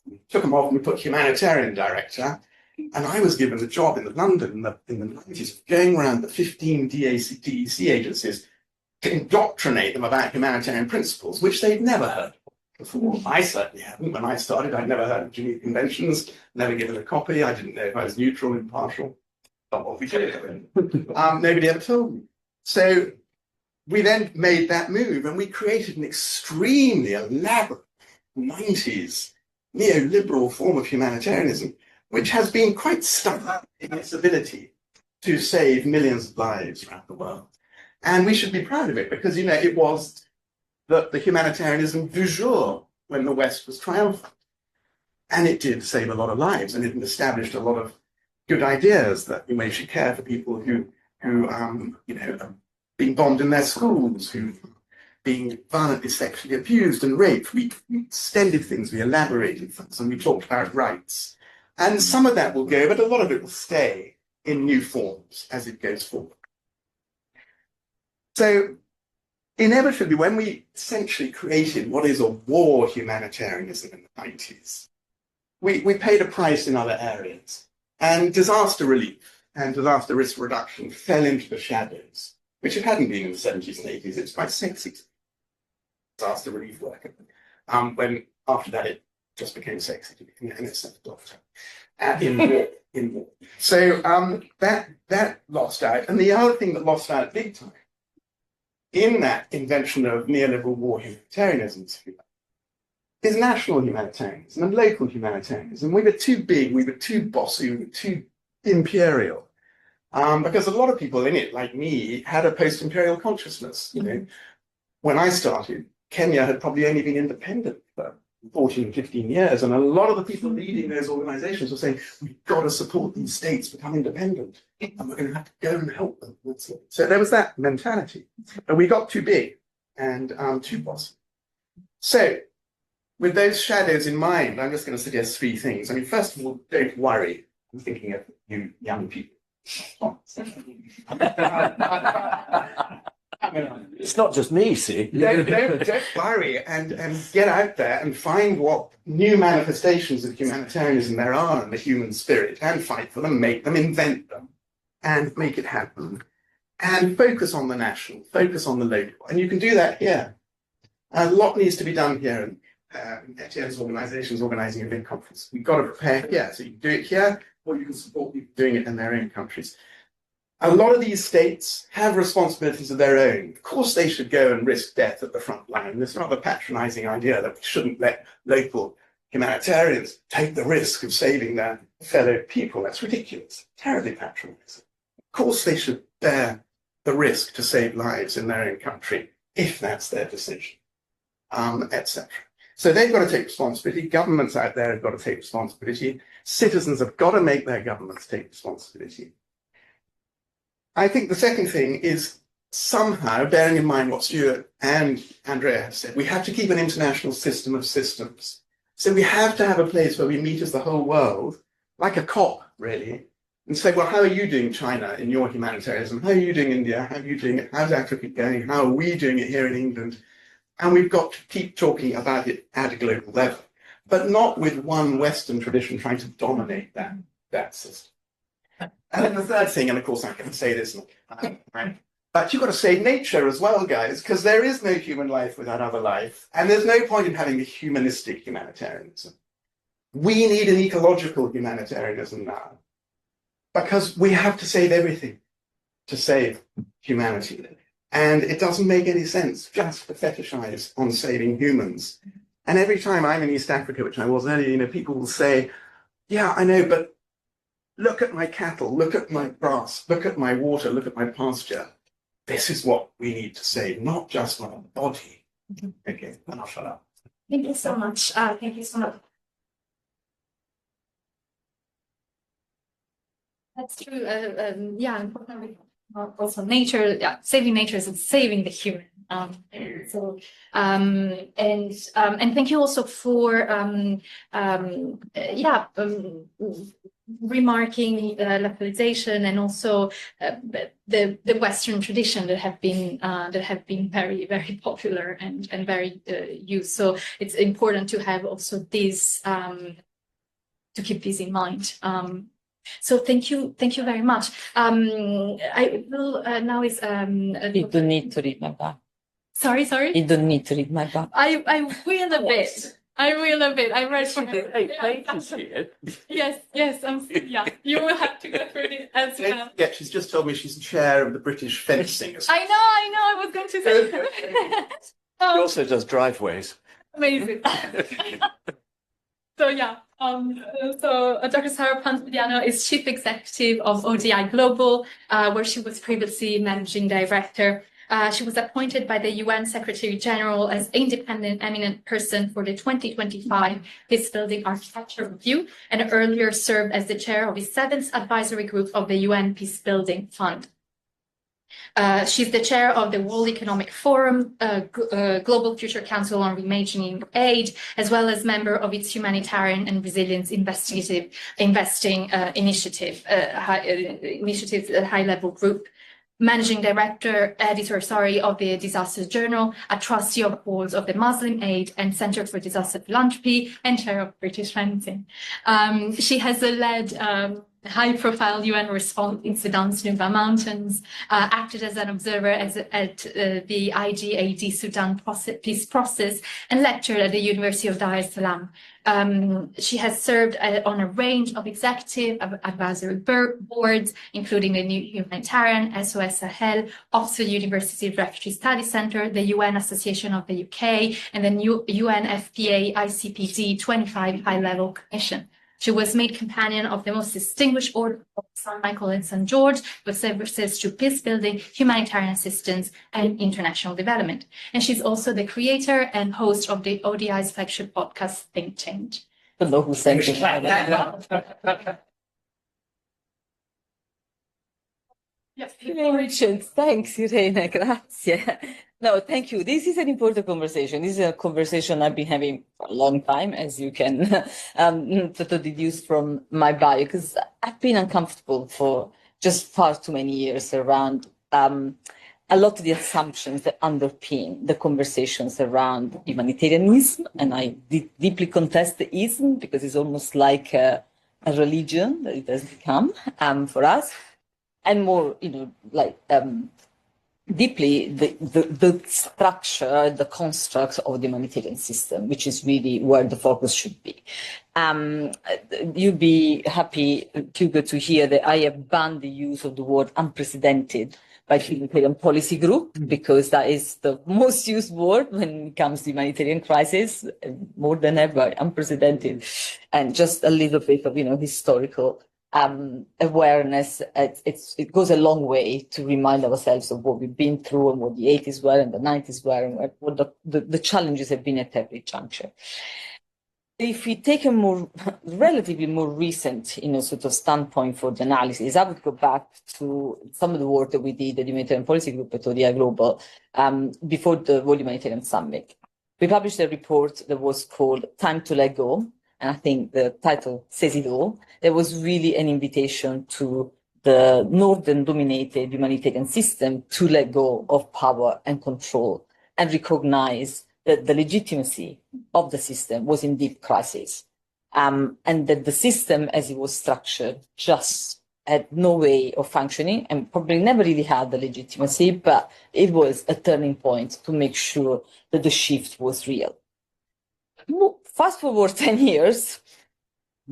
We took them off and we put humanitarian director. And I was given the job in London in the 90s of going around the 15 DEC agencies to indoctrinate them about humanitarian principles, which they'd never heard of. before. I certainly hadn't. When I started, I'd never heard of Geneva Conventions, never given a copy. I didn't know if I was neutral, impartial. Not what we did. Nobody ever told me. So we then made that move and we created an extremely elaborate 90s neoliberal form of humanitarianism, which has been quite stubborn in its ability to save millions of lives around the world. And we should be proud of it because, you know, it was the humanitarianism du jour when the West was triumphant. And it did save a lot of lives, and it established a lot of good ideas that we should care for people who you know, are being bombed in their schools, who are being violently sexually abused and raped. We extended things, we elaborated things, and we talked about rights. And some of that will go, but a lot of it will stay in new forms as it goes forward. So inevitably, when we essentially created what is a war humanitarianism in the 90s, we paid a price in other areas. And disaster relief and disaster risk reduction fell into the shadows, which it hadn't been in the 70s and 80s. It's quite sexy, disaster relief work. When after that, it just became sexy to be an NSF doctor in war. So that lost out. And the other thing that lost out big time in that invention of neoliberal war humanitarianism is national humanitarianism and local humanitarianism. We were too big, we were too bossy, we were too imperial. Because a lot of people in it, like me, had a post-imperial consciousness. You know, when I started, Kenya had probably only been independent for 14, 15 years, and a lot of the people leading those organizations were saying, we've got to support these states become independent, and we're going to have to go and help them. So there was that mentality. But we got too big and too bossy. So with those shadows in mind, I'm just going to suggest three things. I mean, first of all, don't worry. I'm thinking of you young people. It's not just me, see. Don't worry and get out there and find what new manifestations of humanitarianism there are in the human spirit and fight for them, make them, invent them, and make it happen. And focus on the national, focus on the local. And you can do that here. A lot needs to be done here. And Etienne's organisation is organising a big conference. We've got to prepare here. So you can do it here, or you can support people doing it in their own countries. A lot of these states have responsibilities of their own. Of course, they should go and risk death at the front line. It's not a patronising idea that we shouldn't let local humanitarians take the risk of saving their fellow people. That's ridiculous, terribly patronising. Of course, they should bear the risk to save lives in their own country, if that's their decision, etc. So they've got to take responsibility. Governments out there have got to take responsibility. Citizens have got to make their governments take responsibility. I think the second thing is somehow, bearing in mind what Stuart and Andrea have said, we have to keep an international system of systems. So we have to have a place where we meet as the whole world, like a COP, really, and say, well, how are you doing, China, in your humanitarianism? How are you doing, India? How are you doing it? How's Africa going? How are we doing it here in England? And we've got to keep talking about it at a global level, but not with one Western tradition trying to dominate that system. And then the third thing, and of course I can say this, right? But you've got to save nature as well, guys, because there is no human life without other life, and there's no point in having a humanistic humanitarianism. We need an ecological humanitarianism now, because we have to save everything to save humanity. And it doesn't make any sense just to fetishize on saving humans. And every time I'm in East Africa, which I was earlier, you know, people will say, yeah, I know, but look at my cattle, look at my grass, look at my water, look at my pasture. This is what we need to save, not just my body. Okay, and I'll shut up. Thank you so much. Thank you so much. That's true. Yeah, unfortunately, also nature. Yeah, saving nature is saving the human. And thank you also for remarking localization and also the Western tradition that have been very, very popular and very used. So it's important to have also this to keep this in mind. So thank you very much. I will now is You do need to remember. Sorry. You don't need to read my book. I will a bit. I will a bit. I read for Yes. Yeah. You will have to go through it as well. Yeah, she's just told me she's chair of the British Fencing. I know. I was going to say. He also does driveways. Amazing. So yeah, Dr. Sarah Pantiliano is Chief Executive of ODI Global, where she was previously Managing Director. She was appointed by the UN Secretary General as independent eminent person for the 2025 Peace Building Architecture Review, and earlier served as the chair of the 7th Advisory Group of the UN Peace Building Fund. She's the chair of the World Economic Forum, Global Future Council on Reimagining Aid, as well as member of its Humanitarian and Resilience Investing Initiative, high-level group. Managing Director, Editor, of the Disaster Journal, a trustee of boards of the Muslim Aid and Center for Disaster Philanthropy, and chair of British Fencing. She has led high-profile UN response in Sudan's Nuba Mountains, acted as an observer at the IGAD Sudan peace process, and lectured at the University of Dar es Salaam. She has served on a range of executive advisory boards, including the New Humanitarian, SOS Sahel, Oxford University Refugee Studies Centre, the UN Association of the UK, and the new UNFPA ICPD 25 High-Level Commission. She was made companion of the most distinguished order of St. Michael and St. George, with services to peace building, humanitarian assistance, and international development. And she's also the creator and host of the ODI's flagship podcast, Think Change. I don't know who sent it. Yes, Richard, thanks, Irene, grazie. No, thank you. This is an important conversation. This is a conversation I've been having for a long time, as you can sort of deduce from my bio, because I've been uncomfortable for just far too many years around a lot of the assumptions that underpin the conversations around humanitarianism. And I deeply contest the ism, because it's almost like a religion that it has become for us. And more, deeply the structure, the construct of the humanitarian system, which is really where the focus should be. You'd be happy, Hugo, to hear that I have banned the use of the word unprecedented by the Humanitarian Policy Group, because that is the most used word when it comes to humanitarian crisis, more than ever, unprecedented, and just a little bit of, historical awareness. It goes a long way to remind ourselves of what we've been through and what the 80s were and the 90s were, and what the challenges have been at every juncture. If we take a relatively more recent, sort of standpoint for the analysis, I would go back to some of the work that we did at the Humanitarian Policy Group at ODI Global before the World Humanitarian Summit. We published a report that was called Time to Let Go, and I think the title says it all. There was really an invitation to the Northern-dominated humanitarian system to let go of power and control and recognize that the legitimacy of the system was in deep crisis, and that the system as it was structured just had no way of functioning and probably never really had the legitimacy, but it was a turning point to make sure that the shift was real. Fast forward 10 years,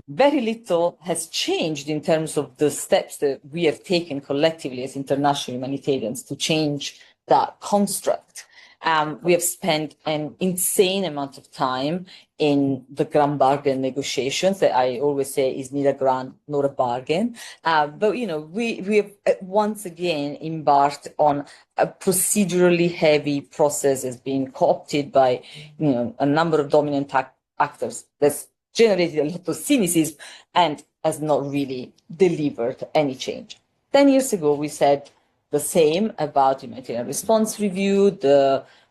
very little has changed in terms of the steps that we have taken collectively as international humanitarians to change that construct. We have spent an insane amount of time in the grand bargain negotiations that I always say is neither grand nor a bargain. But, we have once again embarked on a procedurally heavy process that's been co-opted by, a number of dominant actors that's generated a lot of cynicism and has not really delivered any change. 10 years ago, we said the same about humanitarian response review,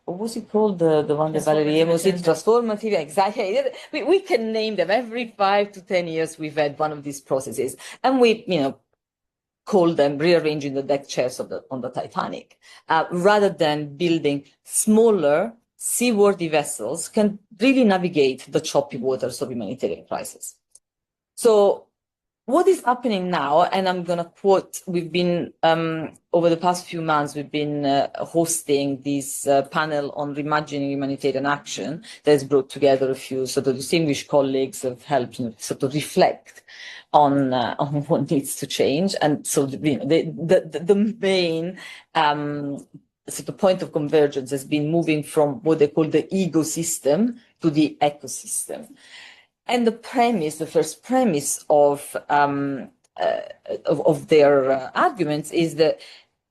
what was it called? The one that Valerie was it? Transformative, exactly. We can name them. Every 5 to 10 years, we've had one of these processes. And we, call them rearranging the deck chairs on the Titanic, rather than building smaller, seaworthy vessels can really navigate the choppy waters of humanitarian crisis. So what is happening now, and I'm going to quote, we've been, over the past few months, we've been hosting this panel on reimagining humanitarian action that has brought together a few sort of distinguished colleagues that have helped sort of reflect on what needs to change. And so, the main sort of point of convergence has been moving from what they call the ecosystem to the ecosystem. And the first premise of their arguments is that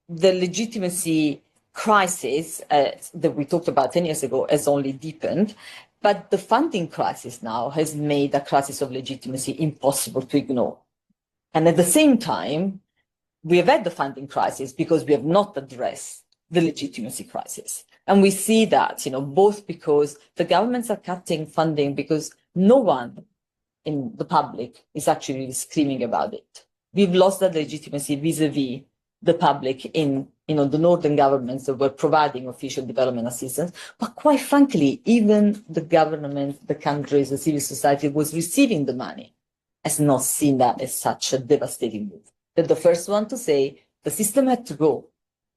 the legitimacy crisis that we talked about 10 years ago has only deepened, but the funding crisis now has made a crisis of legitimacy impossible to ignore. And at the same time, we have had the funding crisis because we have not addressed the legitimacy crisis. And we see that, both because the governments are cutting funding because no one in the public is actually screaming about it. We've lost that legitimacy vis-a-vis the public in, the northern governments that were providing official development assistance. But quite frankly, even the government, the countries, the civil society was receiving the money has not seen that as such a devastating move. They're the first one to say the system had to go.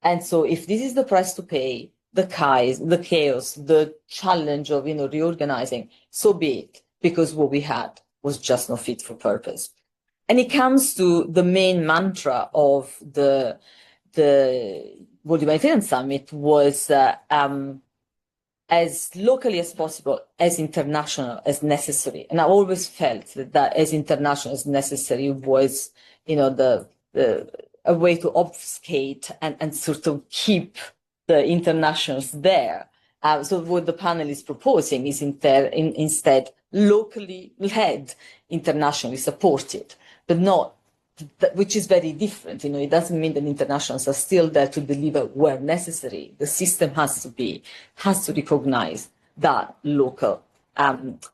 And so if this is the price to pay, the chaos, the challenge of, reorganizing, so be it, because what we had was just not fit for purpose. And it comes to the main mantra of the World Humanitarian Summit was as locally as possible, as international as necessary. And I always felt that as international as necessary was, a way to obfuscate and sort of keep the internationals there. So what the panel is proposing is instead locally led, internationally supported, but not, which is very different. It doesn't mean that internationals are still there to deliver where necessary. The system has to recognize that local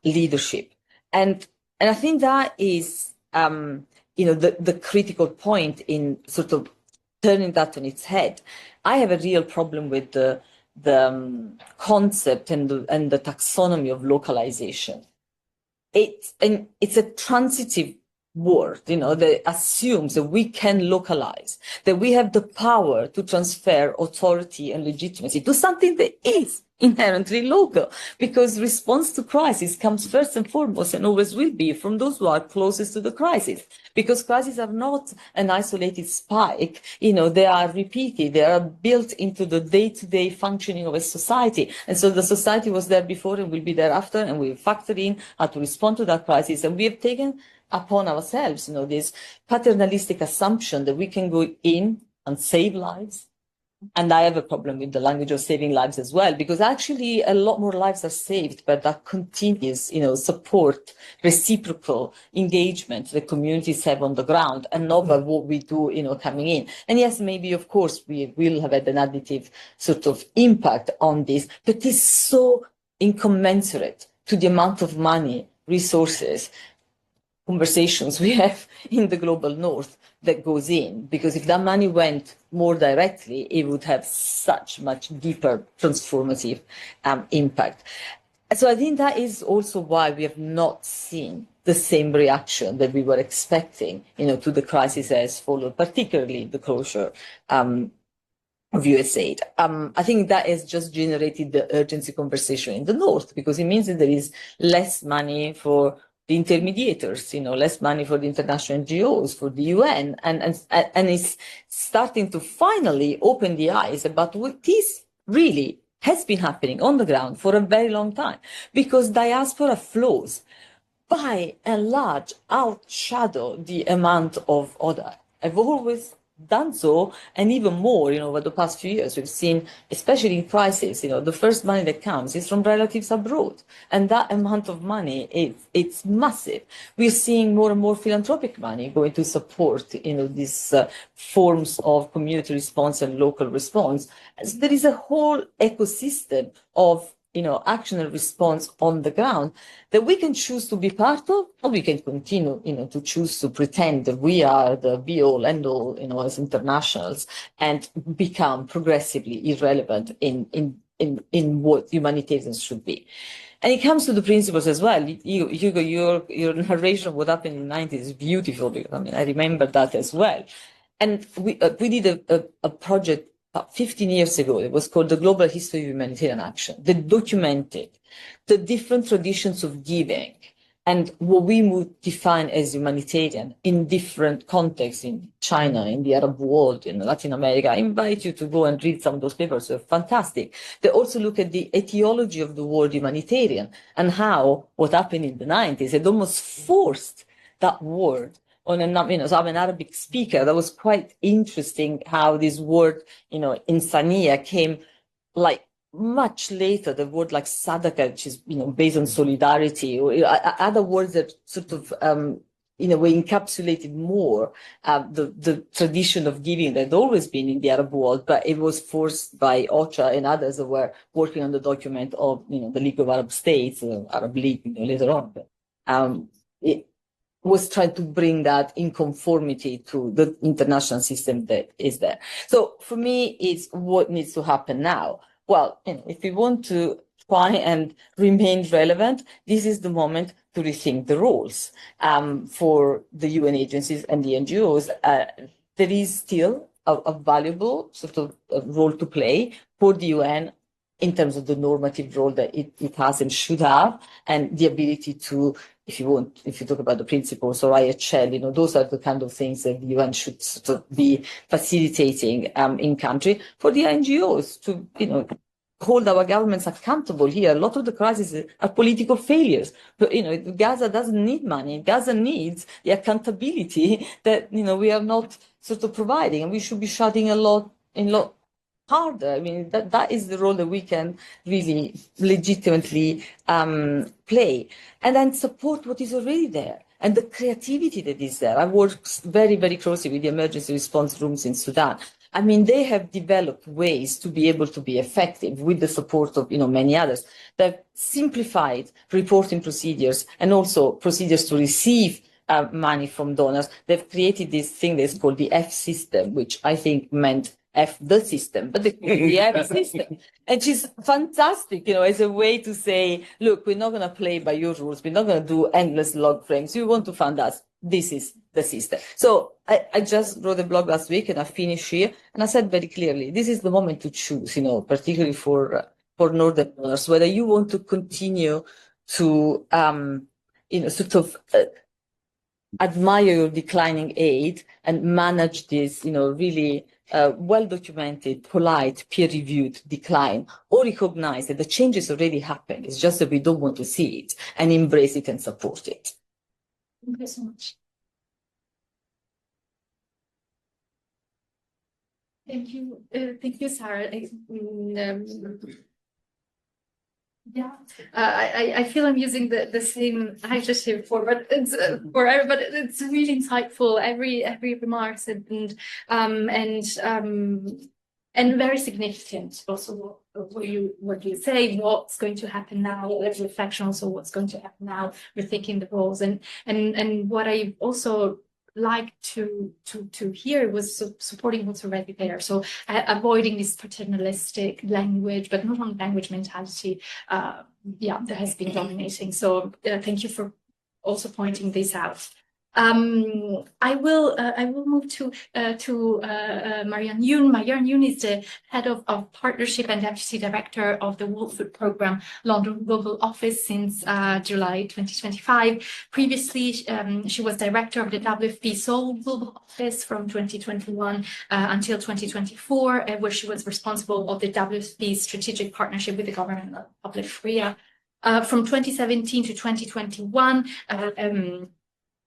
leadership. And I think that is, the critical point in sort of turning that on its head. I have a real problem with the concept and the taxonomy of localization. It's a transitive word, that assumes that we can localize, that we have the power to transfer authority and legitimacy to something that is inherently local, because response to crisis comes first and foremost and always will be from those who are closest to the crisis, because crises are not an isolated spike, they are repeated, they are built into the day-to-day functioning of a society. And so the society was there before and will be there after, and we factor in how to respond to that crisis. And we have taken upon ourselves, this paternalistic assumption that we can go in and save lives. And I have a problem with the language of saving lives as well, because actually a lot more lives are saved, but that continues, support, reciprocal engagement that communities have on the ground, and not by what we do, coming in. And yes, maybe, of course, we will have had an additive sort of impact on this, but it's so incommensurate to the amount of money, resources, conversations we have in the global north that goes in, because if that money went more directly, it would have such much deeper transformative impact. So I think that is also why we have not seen the same reaction that we were expecting, to the crisis as followed, particularly the closure of USAID. I think that has just generated the urgency conversation in the north, because it means that there is less money for the intermediators, less money for the international NGOs, for the UN, and it's starting to finally open the eyes about what this really has been happening on the ground for a very long time, because diaspora flows by and large outshadow the amount of ODA. I've always done so, and even more, over the past few years, we've seen, especially in crisis, the first money that comes is from relatives abroad, and that amount of money, it's massive. We're seeing more and more philanthropic money going to support, these forms of community response and local response. So there is a whole ecosystem of action and response on the ground that we can choose to be part of, or we can continue, to choose to pretend that we are the be-all, end-all, as internationals, and become progressively irrelevant in what humanitarians should be. And it comes to the principles as well. Hugo, your narration of what happened in the 90s is beautiful, because I mean, I remember that as well. And we did a project 15 years ago. It was called the Global History of Humanitarian Action, that documented the different traditions of giving and what we would define as humanitarian in different contexts, in China, in the Arab world, in Latin America. I invite you to go and read some of those papers. They're fantastic. They also look at the etiology of the word humanitarian and how what happened in the 90s had almost forced that word on so I'm an Arabic speaker. That was quite interesting how this word, insania came like much later, the word like sadaka, which is, based on solidarity, or other words that sort of, in a way encapsulated more the tradition of giving that had always been in the Arab world, but it was forced by OCHA and others that were working on the document of, the League of Arab States, Arab League, later on. It was trying to bring that in conformity to the international system that is there. So for me, it's what needs to happen now. Well, if we want to try and remain relevant, this is the moment to rethink the roles for the UN agencies and the NGOs. There is still a valuable sort of role to play for the UN in terms of the normative role that it has and should have, and the ability to, if you talk about the principles or IHL, those are the kind of things that the UN should sort of be facilitating in country. For the NGOs to, hold our governments accountable here. A lot of the crises are political failures. But, Gaza doesn't need money. Gaza needs the accountability that, we are not sort of providing, and we should be shouting a lot harder. I mean, that is the role that we can really legitimately play, and then support what is already there and the creativity that is there. I work very, very closely with the emergency response rooms in Sudan. I mean, they have developed ways to be able to be effective with the support of, many others. They've simplified reporting procedures and also procedures to receive money from donors. They've created this thing that's called the F system, which I think meant F the system, but the F system. And she's fantastic, as a way to say, look, we're not going to play by your rules. We're not going to do endless log frames. You want to fund us. This is the system. So I just wrote a blog last week and I finished here. And I said very clearly, this is the moment to choose, particularly for Northern donors, whether you want to continue to, sort of admire your declining aid and manage this, really well-documented, polite, peer-reviewed decline, or recognize that the change has already happened. It's just that we don't want to see it and embrace it and support it. Thank you so much. Thank you, Sarah. I feel I'm using the same adjective for it's really insightful. Every remarks and very significant. Also, what you say, what's going to happen now, there's reflection also what's going to happen now, rethinking the roles, and what I also like to hear was supporting what's already there. So avoiding this paternalistic language, but not only language mentality, that has been dominating. So thank you for also pointing this out. I will move to Marianne Yoon. Marianne Yoon is the head of partnership and deputy director of the World Food Programme London Global Office since July 2025. Previously, she was director of the WFP Seoul Global Office from 2021 until 2024, where she was responsible of the WFP strategic partnership with the government of Republic of Korea. From 2017 to 2021.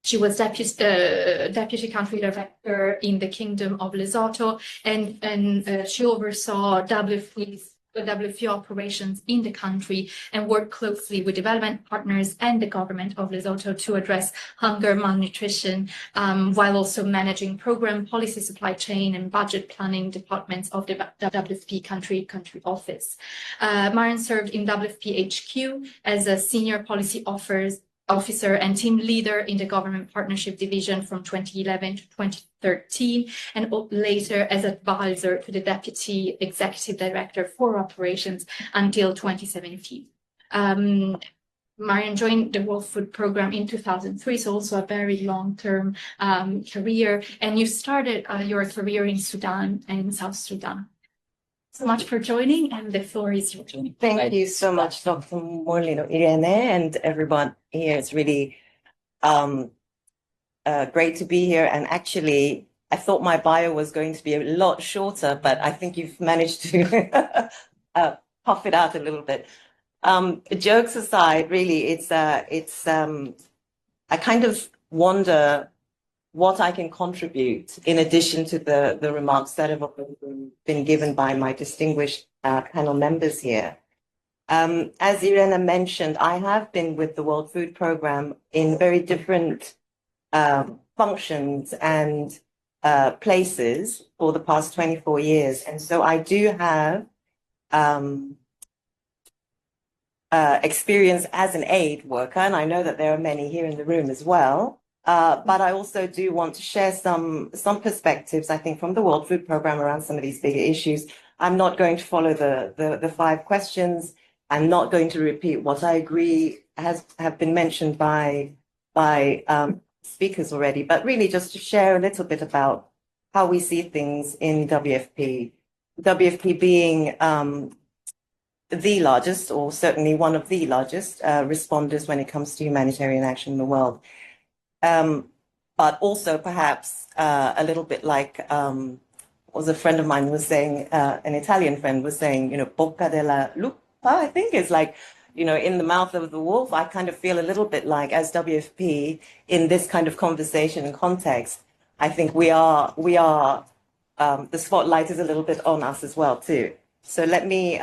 She was deputy country director in the Kingdom of Lesotho, and she oversaw WFP operations in the country and worked closely with development partners and the government of Lesotho to address hunger, malnutrition, while also managing program, policy, supply chain, and budget planning departments of the WFP country office. Marianne served in WFP HQ as a senior policy officer and team leader in the government partnership division from 2011 to 2013, and later as advisor to the deputy executive director for operations until 2017. Marian joined the World Food Programme in 2003, so also a very long-term career. And you started your career in Sudan and in South Sudan. So much for joining, and the floor is yours. Thank you so much, Dr. Morlino, Irene, and everyone here. It's really great to be here. And actually, I thought my bio was going to be a lot shorter, but I think you've managed to puff it out a little bit. Jokes aside, really, I kind of wonder what I can contribute in addition to the remarks that have been given by my distinguished panel members here. As Irena mentioned, I have been with the World Food Programme in very different functions and places for the past 24 years. And so I do have experience as an aid worker, and I know that there are many here in the room as well. But I also do want to share some perspectives, I think, from the World Food Programme around some of these bigger issues. I'm not going to follow the 5 questions. I'm not going to repeat what I agree have been mentioned by speakers already, but really just to share a little bit about how we see things in WFP. WFP being the largest, or certainly one of the largest responders when it comes to humanitarian action in the world. But also perhaps a little bit like was a friend of mine was saying, an Italian friend was saying, bocca della lupa, I think is like, in the mouth of the wolf. I kind of feel a little bit like, as WFP, in this kind of conversation and context, I think we are the spotlight is a little bit on us as well too. So let me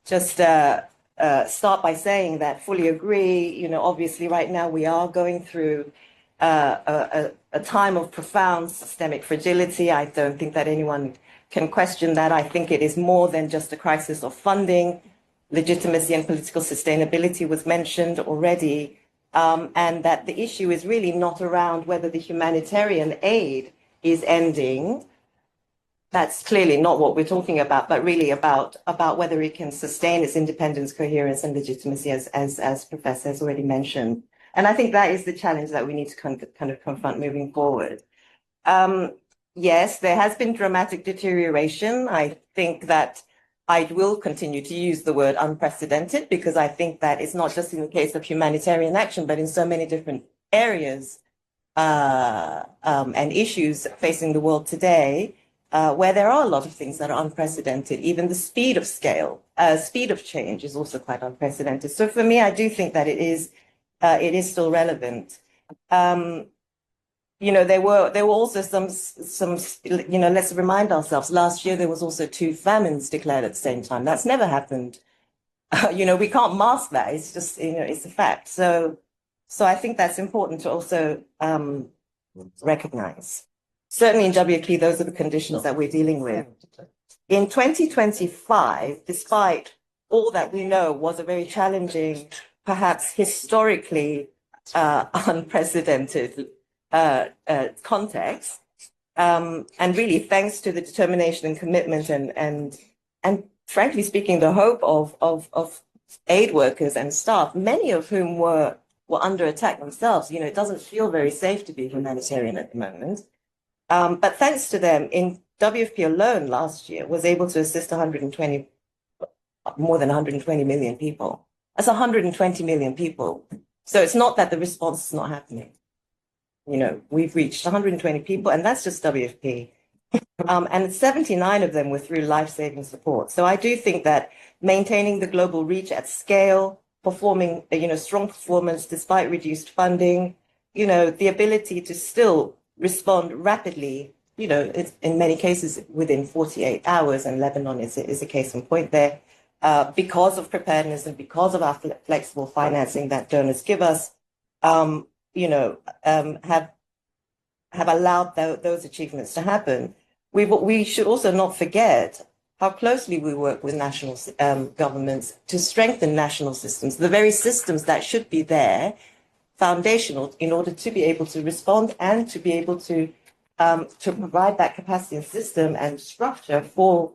just start by saying that fully agree. Obviously right now we are going through a time of profound systemic fragility. I don't think that anyone can question that. I think it is more than just a crisis of funding. Legitimacy and political sustainability was mentioned already, and that the issue is really not around whether the humanitarian aid is ending. That's clearly not what we're talking about, but really about whether it can sustain its independence, coherence, and legitimacy, as Professor has already mentioned. And I think that is the challenge that we need to kind of confront moving forward. Yes, there has been dramatic deterioration. I think that I will continue to use the word unprecedented, because I think that it's not just in the case of humanitarian action, but in so many different areas and issues facing the world today, where there are a lot of things that are unprecedented. Even the speed of change is also quite unprecedented. So for me, I do think that it is still relevant. There were also some, let's remind ourselves, last year there was also 2 famines declared at the same time. That's never happened. We can't mask that. It's just, it's a fact. So I think that's important to also recognize. Certainly in WFP, those are the conditions that we're dealing with. In 2025, despite all that we know was a very challenging, perhaps historically unprecedented context, and really thanks to the determination and commitment and frankly speaking, the hope of aid workers and staff, many of whom were under attack themselves. It doesn't feel very safe to be humanitarian at the moment. But thanks to them, in WFP alone last year was able to assist more than 120 million people. That's 120 million people. So it's not that the response is not happening. We've reached 120 people, and that's just WFP. And 79 of them were through life-saving support. So I do think that maintaining the global reach at scale, performing, strong performance despite reduced funding, the ability to still respond rapidly, it's in many cases within 48 hours, and Lebanon is a case in point there, because of preparedness and because of our flexible financing that donors give us, have allowed those achievements to happen. We should also not forget how closely we work with national governments to strengthen national systems, the very systems that should be there, foundational, in order to be able to respond and to be able to provide that capacity and system and structure for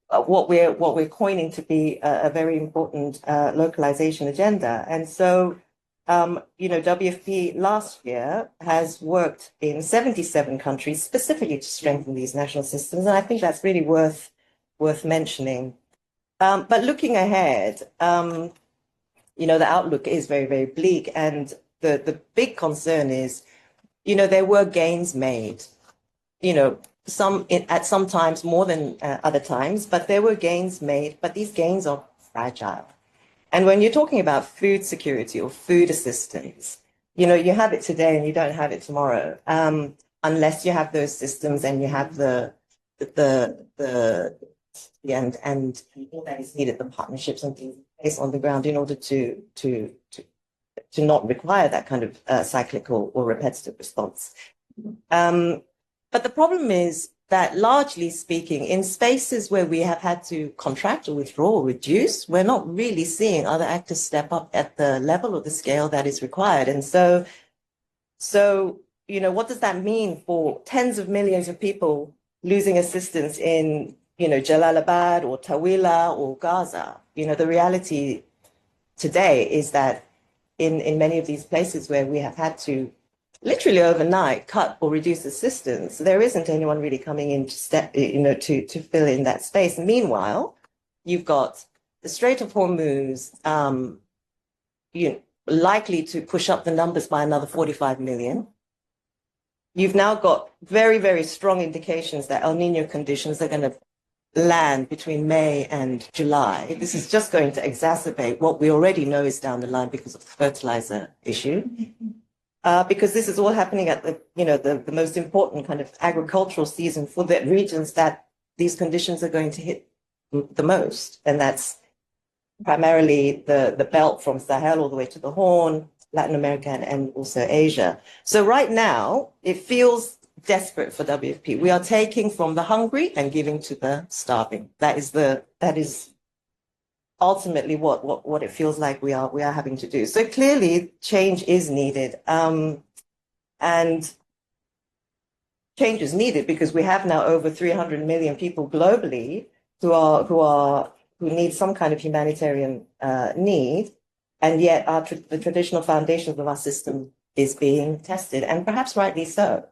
what we're coining to be a very important localization agenda. And so, WFP last year has worked in 77 countries specifically to strengthen these national systems, and I think that's really worth mentioning. But looking ahead, the outlook is very, very bleak, and the big concern is, there were gains made, at some times more than other times, but there were gains made, but these gains are fragile. And when you're talking about food security or food assistance, you have it today and you don't have it tomorrow, unless you have those systems and you have the and all that is needed, the partnerships and things placed on the ground in order to not require that kind of cyclical or repetitive response. But the problem is that, largely speaking, in spaces where we have had to contract or withdraw or reduce, we're not really seeing other actors step up at the level or the scale that is required. And so, what does that mean for tens of millions of people losing assistance in, Jalalabad or Tawila or Gaza? The reality today is that in many of these places where we have had to literally overnight cut or reduce assistance, there isn't anyone really coming in to step, to fill in that space. And meanwhile, you've got the Strait of Hormuz, likely to push up the numbers by another 45 million. You've now got very, very strong indications that El Nino conditions are going to land between May and July. This is just going to exacerbate what we already know is down the line because of the fertilizer issue. Because this is all happening at the most important kind of agricultural season for the regions that these conditions are going to hit the most. And that's primarily the belt from Sahel all the way to the Horn, Latin America, and also Asia. So right now, it feels desperate for WFP. We are taking from the hungry and giving to the starving. That is ultimately what it feels like we are having to do. So clearly change is needed. And change is needed because we have now over 300 million people globally who need some kind of humanitarian need, and yet the traditional foundations of our system is being tested, and perhaps rightly so.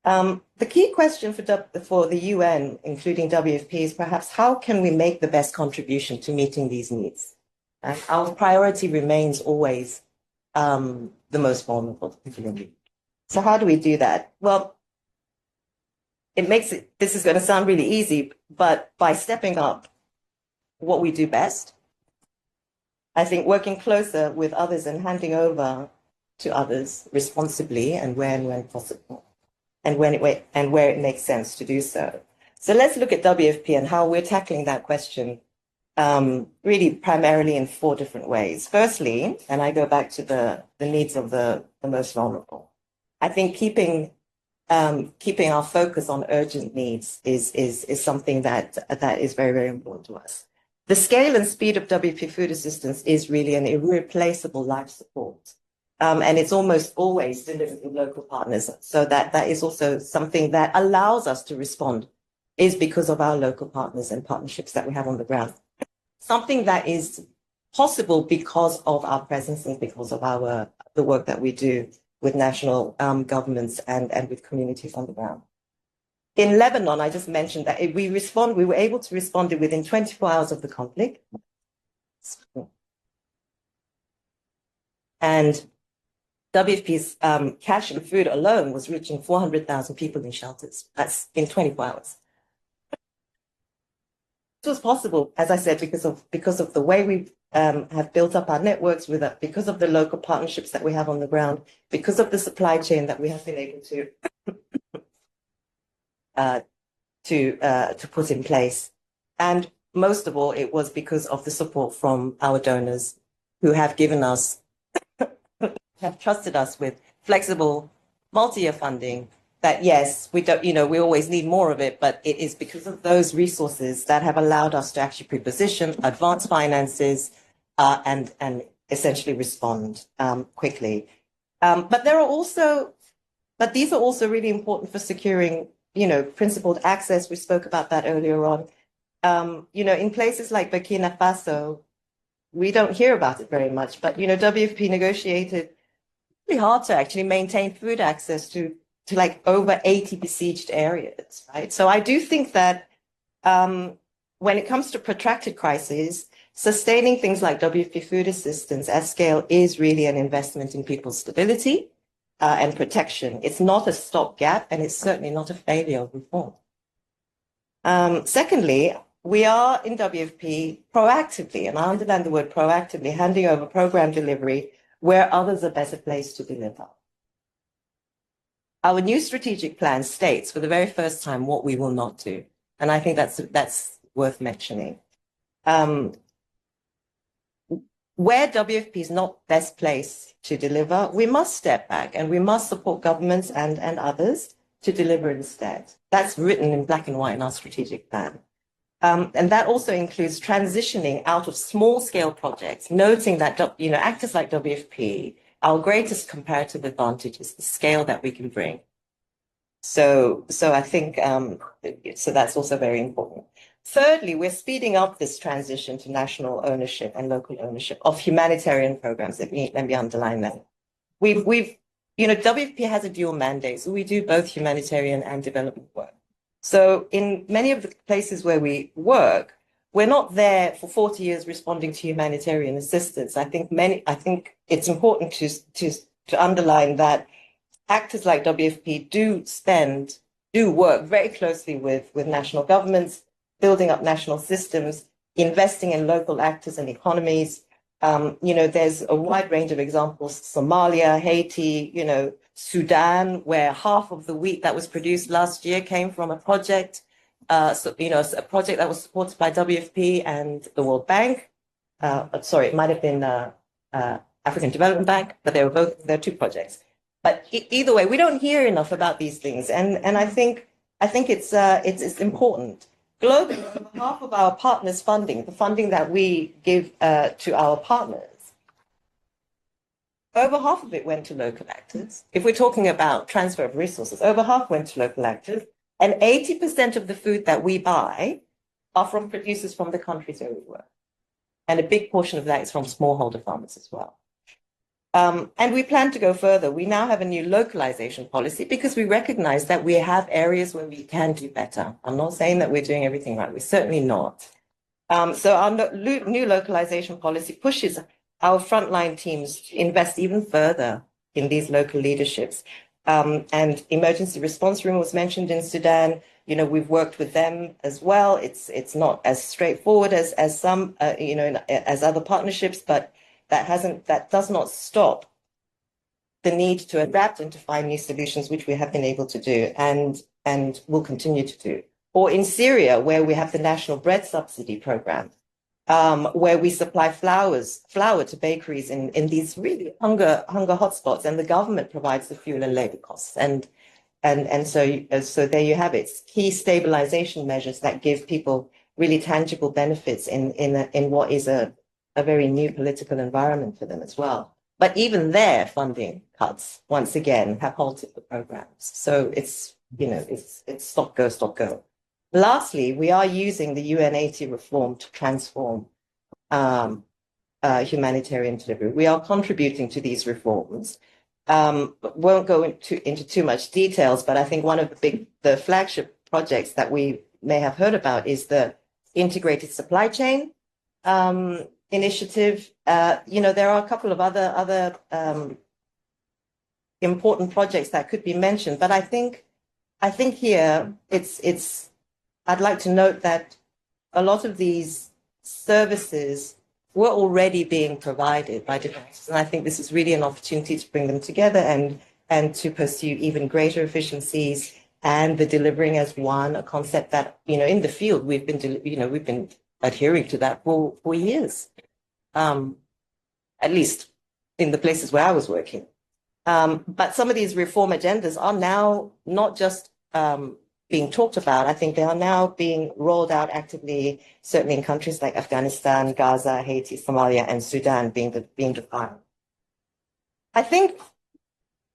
The key question for the UN, including WFP, is perhaps how can we make the best contribution to meeting these needs? And our priority remains always the most vulnerable. So how do we do that? Well, this is going to sound really easy, but by stepping up what we do best, I think working closer with others and handing over to others responsibly and when possible, and where it makes sense to do so. So let's look at WFP and how we're tackling that question really primarily in 4 different ways. Firstly, and I go back to the needs of the most vulnerable, I think keeping our focus on urgent needs is something that is very, very important to us. The scale and speed of WFP food assistance is really an irreplaceable life support. And it's almost always delivered with local partners. So that is also something that allows us to respond, is because of our local partners and partnerships that we have on the ground. Something that is possible because of our presence and because of the work that we do with national governments and with communities on the ground. In Lebanon, I just mentioned that we were able to respond within 24 hours of the conflict. And WFP's cash and food alone was reaching 400,000 people in shelters. That's in 24 hours. This was possible, as I said, because of the way we have built up our networks because of the local partnerships that we have on the ground, because of the supply chain that we have been able to put in place. And most of all, it was because of the support from our donors who have given us, have trusted us with flexible multi-year funding that, yes, we don't, we always need more of it, but it is because of those resources that have allowed us to actually pre-position, advance finances, and essentially respond quickly. But these are also really important for securing, principled access. We spoke about that earlier on. In places like Burkina Faso, we don't hear about it very much, but, WFP negotiated really hard to actually maintain food access to like over 80 besieged areas, right? So I do think that when it comes to protracted crises, sustaining things like WFP food assistance at scale is really an investment in people's stability and protection. It's not a stopgap, and it's certainly not a failure of reform. Secondly, we are in WFP proactively, and I underline the word proactively, handing over program delivery where others are better placed to deliver. Our new strategic plan states for the very first time what we will not do. And I think that's worth mentioning. Where WFP is not best placed to deliver, we must step back and we must support governments and others to deliver instead. That's written in black and white in our strategic plan. And that also includes transitioning out of small-scale projects, noting that actors like WFP, our greatest comparative advantage is the scale that we can bring. So I think so that's also very important. Thirdly, we're speeding up this transition to national ownership and local ownership of humanitarian programs. Let me underline that. WFP has a dual mandate, so we do both humanitarian and development work. So in many of the places where we work, we're not there for 40 years responding to humanitarian assistance. I think it's important to underline that actors like WFP do work very closely with national governments, building up national systems, investing in local actors and economies. There's a wide range of examples: Somalia, Haiti, Sudan, where half of the wheat that was produced last year came from a project, a project that was supported by WFP and the World Bank. It might have been African Development Bank, but they're two projects. But either way, we don't hear enough about these things, and I think it's important. Globally, over half of our partners' funding, the funding that we give to our partners, over half of it went to local actors. If we're talking about transfer of resources, over half went to local actors, and 80% of the food that we buy are from producers from the countries where we work. And a big portion of that is from smallholder farmers as well. And we plan to go further. We now have a new localization policy because we recognize that we have areas where we can do better. I'm not saying that we're doing everything right. We're certainly not. So our new localization policy pushes our frontline teams to invest even further in these local leaderships. And emergency response room was mentioned in Sudan. We've worked with them as well. It's not as straightforward as some, as other partnerships, but that does not stop the need to adapt and to find new solutions, which we have been able to do and will continue to do. Or in Syria, where we have the National Bread Subsidy Program, where we supply flour to bakeries in these really hunger hotspots, and the government provides the fuel and labor costs. And so there you have it. Key stabilization measures that give people really tangible benefits in what is a very new political environment for them as well. But even their funding cuts, once again, have halted the programs. So it's stop, go. Lastly, we are using the UN80 reform to transform humanitarian delivery. We are contributing to these reforms. Won't go into too much details, but I think one of the flagship projects that we may have heard about is the integrated supply chain initiative. There are a couple of other important projects that could be mentioned, but I think here I'd like to note that a lot of these services were already being provided by developers, and I think this is really an opportunity to bring them together and to pursue even greater efficiencies and the delivering as one, a concept that in the field we've been adhering to that for years, at least in the places where I was working. But some of these reform agendas are now not just being talked about. I think they are now being rolled out actively, certainly in countries like Afghanistan, Gaza, Haiti, Somalia, and Sudan being defined. I think,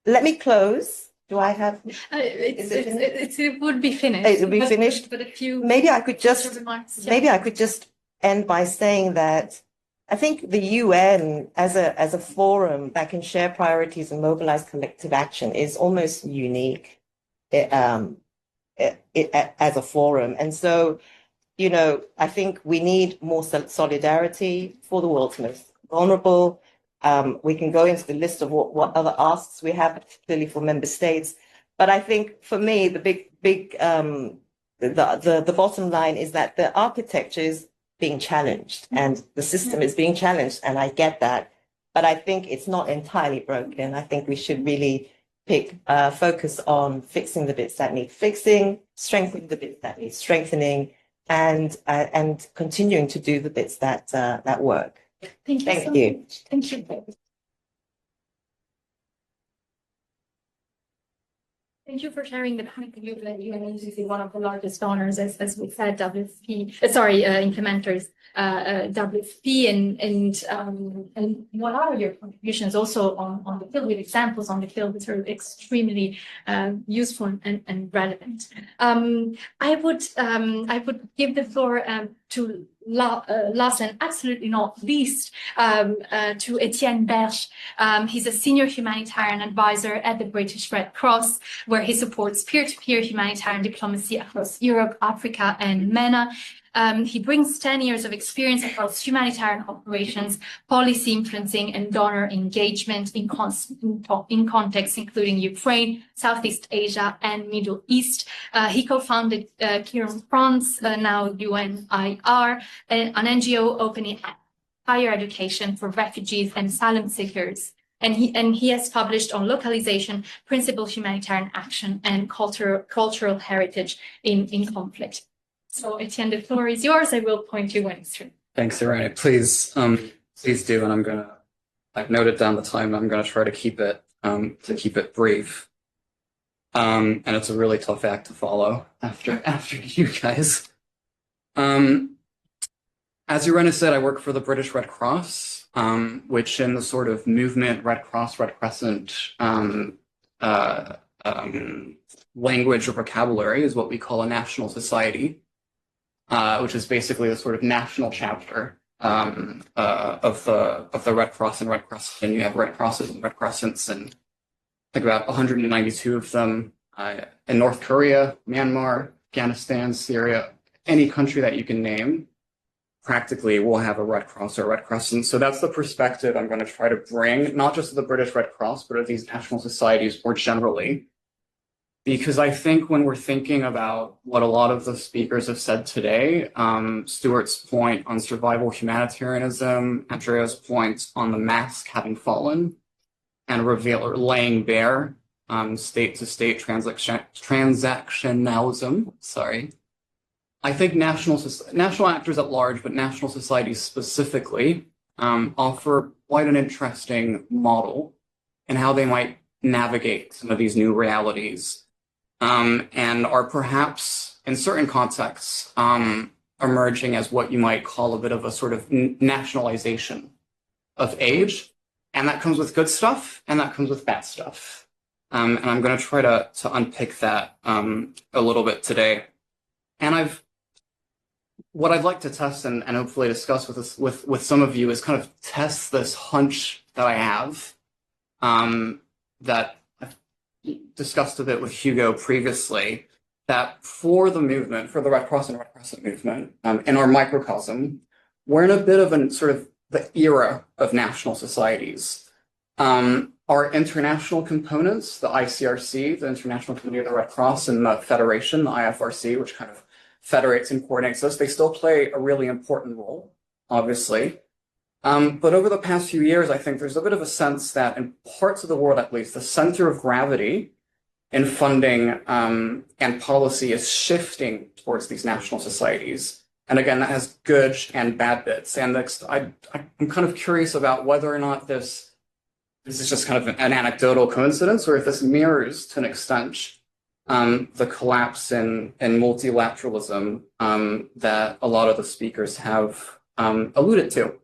let me close Do I have? It would be finished. It would be finished. But a few Maybe I could just remarks. maybe I could just end by saying that I think the UN as a forum that can share priorities and mobilize collective action is almost unique as a forum. And so, you know, I think we need more solidarity for the world's most vulnerable. We can go into the list of what other asks we have, particularly for member states. But I think for me, the the bottom line is that the architecture is being challenged and the system is being challenged, and I get that. But I think it's not entirely broken. I think we should really focus on fixing the bits that need fixing, strengthening the bits that need strengthening, and continuing to do the bits that work. Thank you. Thank you. Thank you. Thank you for sharing the point of view that UN is one of the largest donors, as we said, implementers, WFP, and what are your contributions also on the field with examples on the field that are extremely useful and relevant. I would give the floor to last and absolutely not least, to Etienne Berge. He's a senior humanitarian advisor at the British Red Cross, where he supports peer-to-peer humanitarian diplomacy across Europe, Africa, and MENA. He brings 10 years of experience across humanitarian operations, policy influencing, and donor engagement in contexts including Ukraine, Southeast Asia, and Middle East. He co-founded Kiron France, now UNIR, an NGO opening higher education for refugees and asylum seekers. And he has published on localization, principal humanitarian action, and cultural heritage in conflict. So Etienne, the floor is yours. I will point you when it's true. Thanks, Irene. Please do. And I've noted down the time. I'm going to try to keep it brief. And it's a really tough act to follow after you guys. As Irene said, I work for the British Red Cross, which in the sort of movement Red Cross, Red Crescent language or vocabulary is what we call a national society, which is basically the sort of national chapter of the Red Cross and Red Crescent. And you have Red Crosses and Red Crescents, and I think about 192 of them in North Korea, Myanmar, Afghanistan, Syria, any country that you can name. Practically will have a Red Cross or Red Crescent. So that's the perspective I'm going to try to bring, not just to the British Red Cross, but of these national societies more generally. Because I think when we're thinking about what a lot of the speakers have said today, Stuart's point on survival humanitarianism, Andrea's point on the mask having fallen, and laying bare state-to-state transactionalism, I think national actors at large, but national societies specifically, offer quite an interesting model in how they might navigate some of these new realities, and are perhaps, in certain contexts, emerging as what you might call a bit of a sort of nationalization of aid. And that comes with good stuff, and that comes with bad stuff. And I'm going to try to unpick that a little bit today. And what I'd like to test and hopefully discuss with some of you is kind of test this hunch that I have, that I've discussed a bit with Hugo previously, that for the movement, for the Red Cross and Red Crescent movement, in our microcosm, we're in a bit of a sort of the era of national societies. Our international components, the ICRC, the International Committee of the Red Cross, and the Federation, the IFRC, which kind of federates and coordinates this, they still play a really important role, obviously. But over the past few years, I think there's a bit of a sense that in parts of the world, at least, the center of gravity in funding and policy is shifting towards these national societies. And again, that has good and bad bits. And I'm kind of curious about whether or not this is just kind of an anecdotal coincidence, or if this mirrors, to an extent, the collapse in multilateralism that a lot of the speakers have alluded to.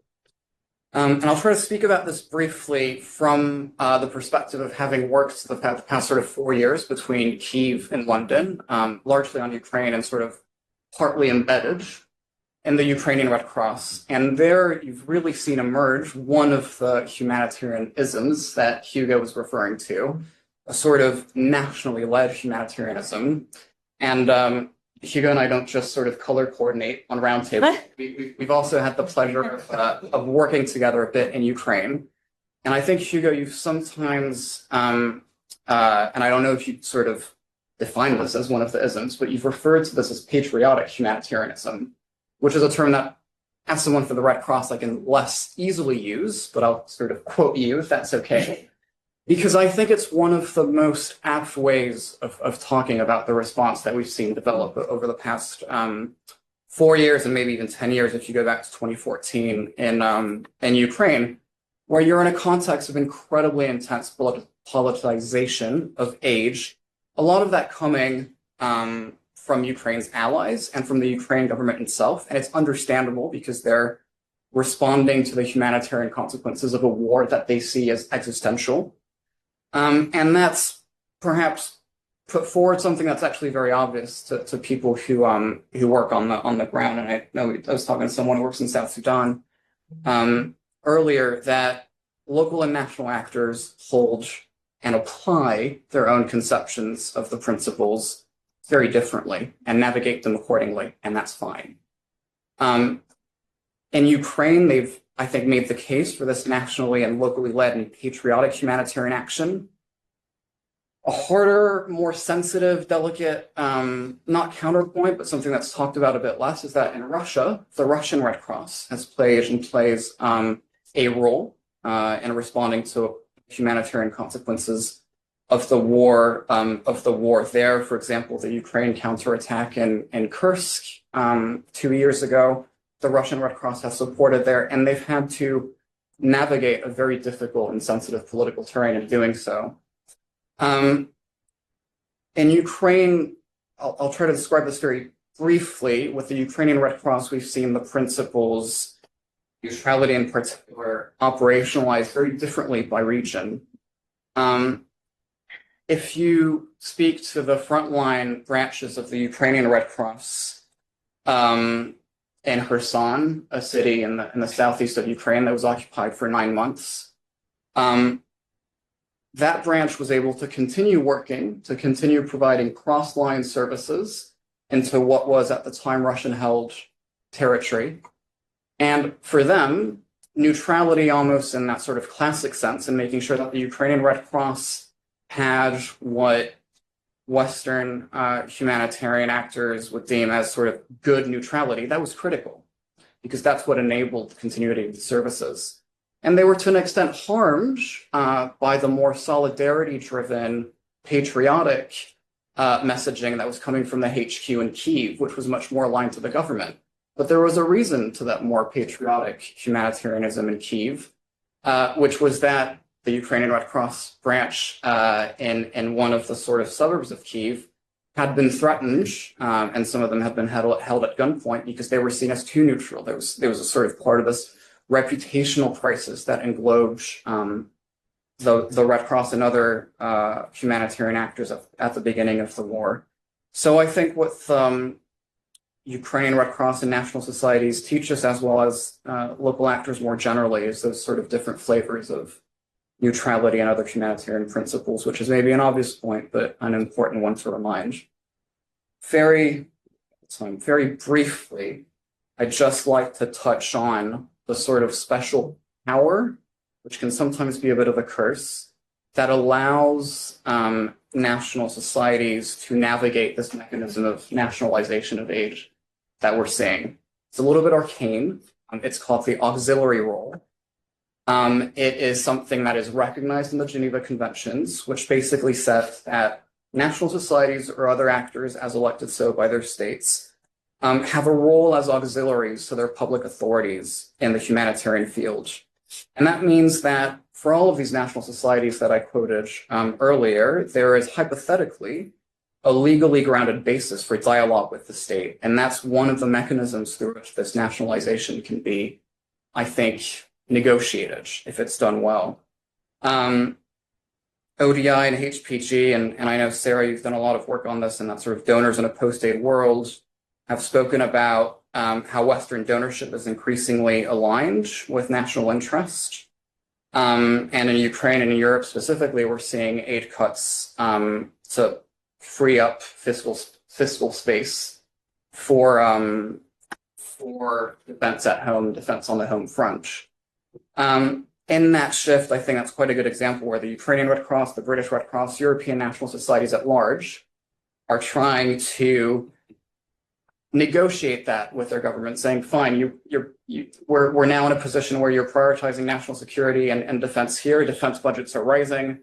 And I'll try to speak about this briefly from the perspective of having worked the past sort of 4 years between Kyiv and London, largely on Ukraine and sort of partly embedded in the Ukrainian Red Cross. And there you've really seen emerge one of the humanitarian isms that Hugo was referring to, a sort of nationally led humanitarianism. And Hugo and I don't just sort of color coordinate on roundtable. We've also had the pleasure of working together a bit in Ukraine. And I think, Hugo, you've sometimes, and I don't know if you sort of define this as one of the isms, but you've referred to this as patriotic humanitarianism, which is a term that, as someone for the Red Cross, I can less easily use, but I'll sort of quote you if that's okay. Because I think it's one of the most apt ways of talking about the response that we've seen develop over the past 4 years and maybe even 10 years if you go back to 2014 in Ukraine, where you're in a context of incredibly intense politicization of aid, a lot of that coming from Ukraine's allies and from the Ukraine government itself. And it's understandable because they're responding to the humanitarian consequences of a war that they see as existential. And that's perhaps put forward something that's actually very obvious to people who work on the ground. And I know I was talking to someone who works in South Sudan earlier, that local and national actors hold and apply their own conceptions of the principles very differently and navigate them accordingly, and that's fine. In Ukraine, they've, I think, made the case for this nationally and locally led and patriotic humanitarian action. A harder, more sensitive, delicate, not counterpoint, but something that's talked about a bit less, is that in Russia, the Russian Red Cross has played and plays a role in responding to humanitarian consequences of the war there. For example, the Ukraine counterattack in Kursk 2 years ago, the Russian Red Cross has supported there, and they've had to navigate a very difficult and sensitive political terrain in doing so. In Ukraine, I'll try to describe this very briefly. With the Ukrainian Red Cross, we've seen the principles, neutrality in particular, operationalized very differently by region. If you speak to the frontline branches of the Ukrainian Red Cross in Kherson, a city in the southeast of Ukraine that was occupied for 9 months, that branch was able to continue working, to continue providing cross-line services into what was at the time Russian-held territory. And for them, neutrality almost in that sort of classic sense, and making sure that the Ukrainian Red Cross had what Western humanitarian actors would deem as sort of good neutrality, that was critical, because that's what enabled the continuity of the services. And they were to an extent harmed by the more solidarity-driven, patriotic messaging that was coming from the HQ in Kyiv, which was much more aligned to the government. But there was a reason to that more patriotic humanitarianism in Kyiv, which was that the Ukrainian Red Cross branch in one of the sort of suburbs of Kyiv had been threatened, and some of them had been held at gunpoint because they were seen as too neutral. There was a sort of part of this reputational crisis that englobed the Red Cross and other humanitarian actors at the beginning of the war. So I think what Ukrainian Red Cross and national societies teach us, as well as local actors more generally, is those sort of different flavors of neutrality and other humanitarian principles, which is maybe an obvious point, but an important one to remind. Very briefly, I'd just like to touch on the sort of special power, which can sometimes be a bit of a curse, that allows national societies to navigate this mechanism of nationalization of aid that we're seeing. It's a little bit arcane. It's called the auxiliary role. It is something that is recognized in the Geneva Conventions, which basically says that national societies or other actors, as elected so by their states, have a role as auxiliaries to their public authorities in the humanitarian field. And that means that for all of these national societies that I quoted earlier, there is hypothetically a legally grounded basis for dialogue with the state. And that's one of the mechanisms through which this nationalization can be, I think, negotiated if it's done well. ODI and HPG, and I know, Sarah, you've done a lot of work on this, and that sort of donors in a post-aid world have spoken about how Western donorship is increasingly aligned with national interest. And in Ukraine and in Europe specifically, we're seeing aid cuts to free up fiscal space for defense at home, defense on the home front. In that shift, I think that's quite a good example where the Ukrainian Red Cross, the British Red Cross, European national societies at large are trying to negotiate that with their government, saying, fine, we're now in a position where you're prioritizing national security and defense here. Defense budgets are rising.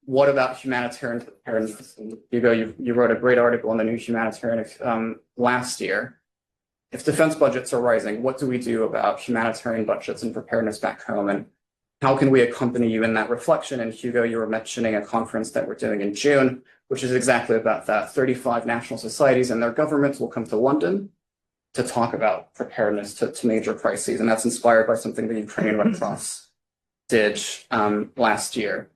What about humanitarian preparedness? And Hugo, you wrote a great article on the new humanitarian last year. If defense budgets are rising, what do we do about humanitarian budgets and preparedness back home? And how can we accompany you in that reflection? And Hugo, you were mentioning a conference that we're doing in June, which is exactly about that. 35 national societies and their governments will come to London to talk about preparedness to major crises. And that's inspired by something the Ukrainian Red Cross did last year.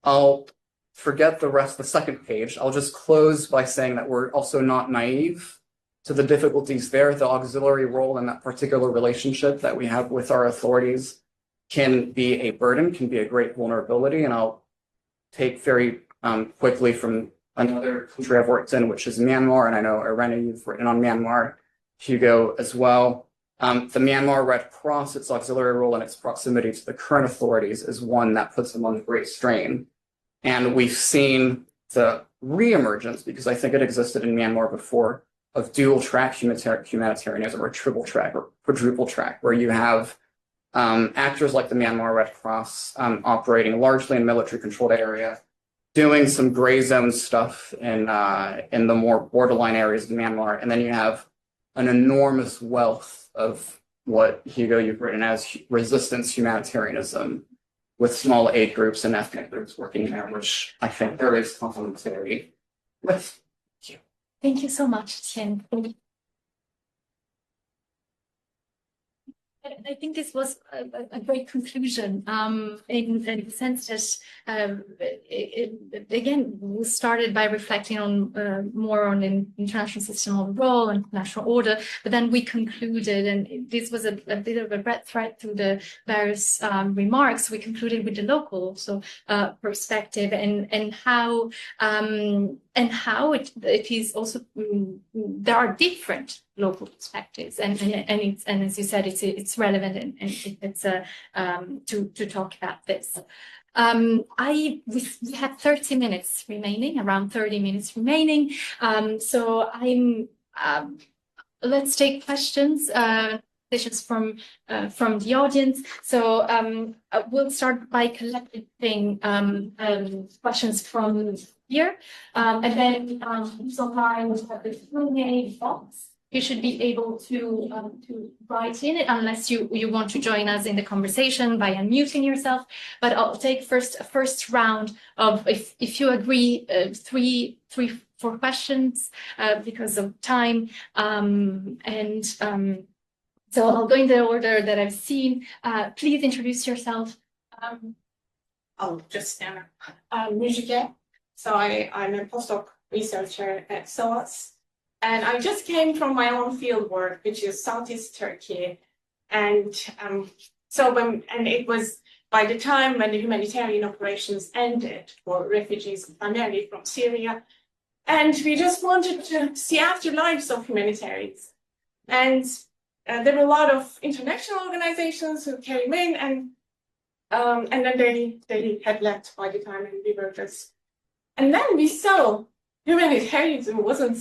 I'll forget the second page. I'll just close by saying that we're also not naive to the difficulties there. The auxiliary role in that particular relationship that we have with our authorities can be a burden, can be a great vulnerability. And I'll take very quickly from another country I've worked in, which is Myanmar. And I know, Irene, you've written on Myanmar, Hugo as well. The Myanmar Red Cross, its auxiliary role and its proximity to the current authorities is one that puts them under great strain. And we've seen the reemergence, because I think it existed in Myanmar before, of dual track humanitarianism, or triple track or quadruple track, where you have actors like the Myanmar Red Cross operating largely in military controlled area, doing some gray zone stuff in the more borderline areas of Myanmar. And then you have an enormous wealth of what, Hugo, you've written as resistance humanitarianism, with small aid groups and ethnic groups working there, which I think there is complementarity with. Thank you so much, Tien. I think this was a great conclusion in the sense that, again, we started by reflecting on more on an international system of role and national order, but then we concluded, and this was a bit of a red thread through the various remarks, we concluded with the local perspective and how it is also, there are different local perspectives, and as you said, it's relevant and it's to talk about this. We have 30 minutes remaining, around 30 minutes remaining. So let's take questions from the audience. So we'll start by collecting questions from here, and then sometime we have the Q&A box. You should be able to write in it, unless you want to join us in the conversation by unmuting yourself. But I'll take a first round of, if you agree, 4 questions because of time. So I'll go in the order that I've seen. Please introduce yourself. I'll just stand up. Müjde. So I'm a postdoc researcher at SOAS. And I just came from my own field work, which is Southeast Turkey. And it was by the time when the humanitarian operations ended for refugees primarily from Syria. And we just wanted to see afterlives of humanitarians. And there were a lot of international organizations who came in, and then they had left by the time, and we were just. And then we saw humanitarianism wasn't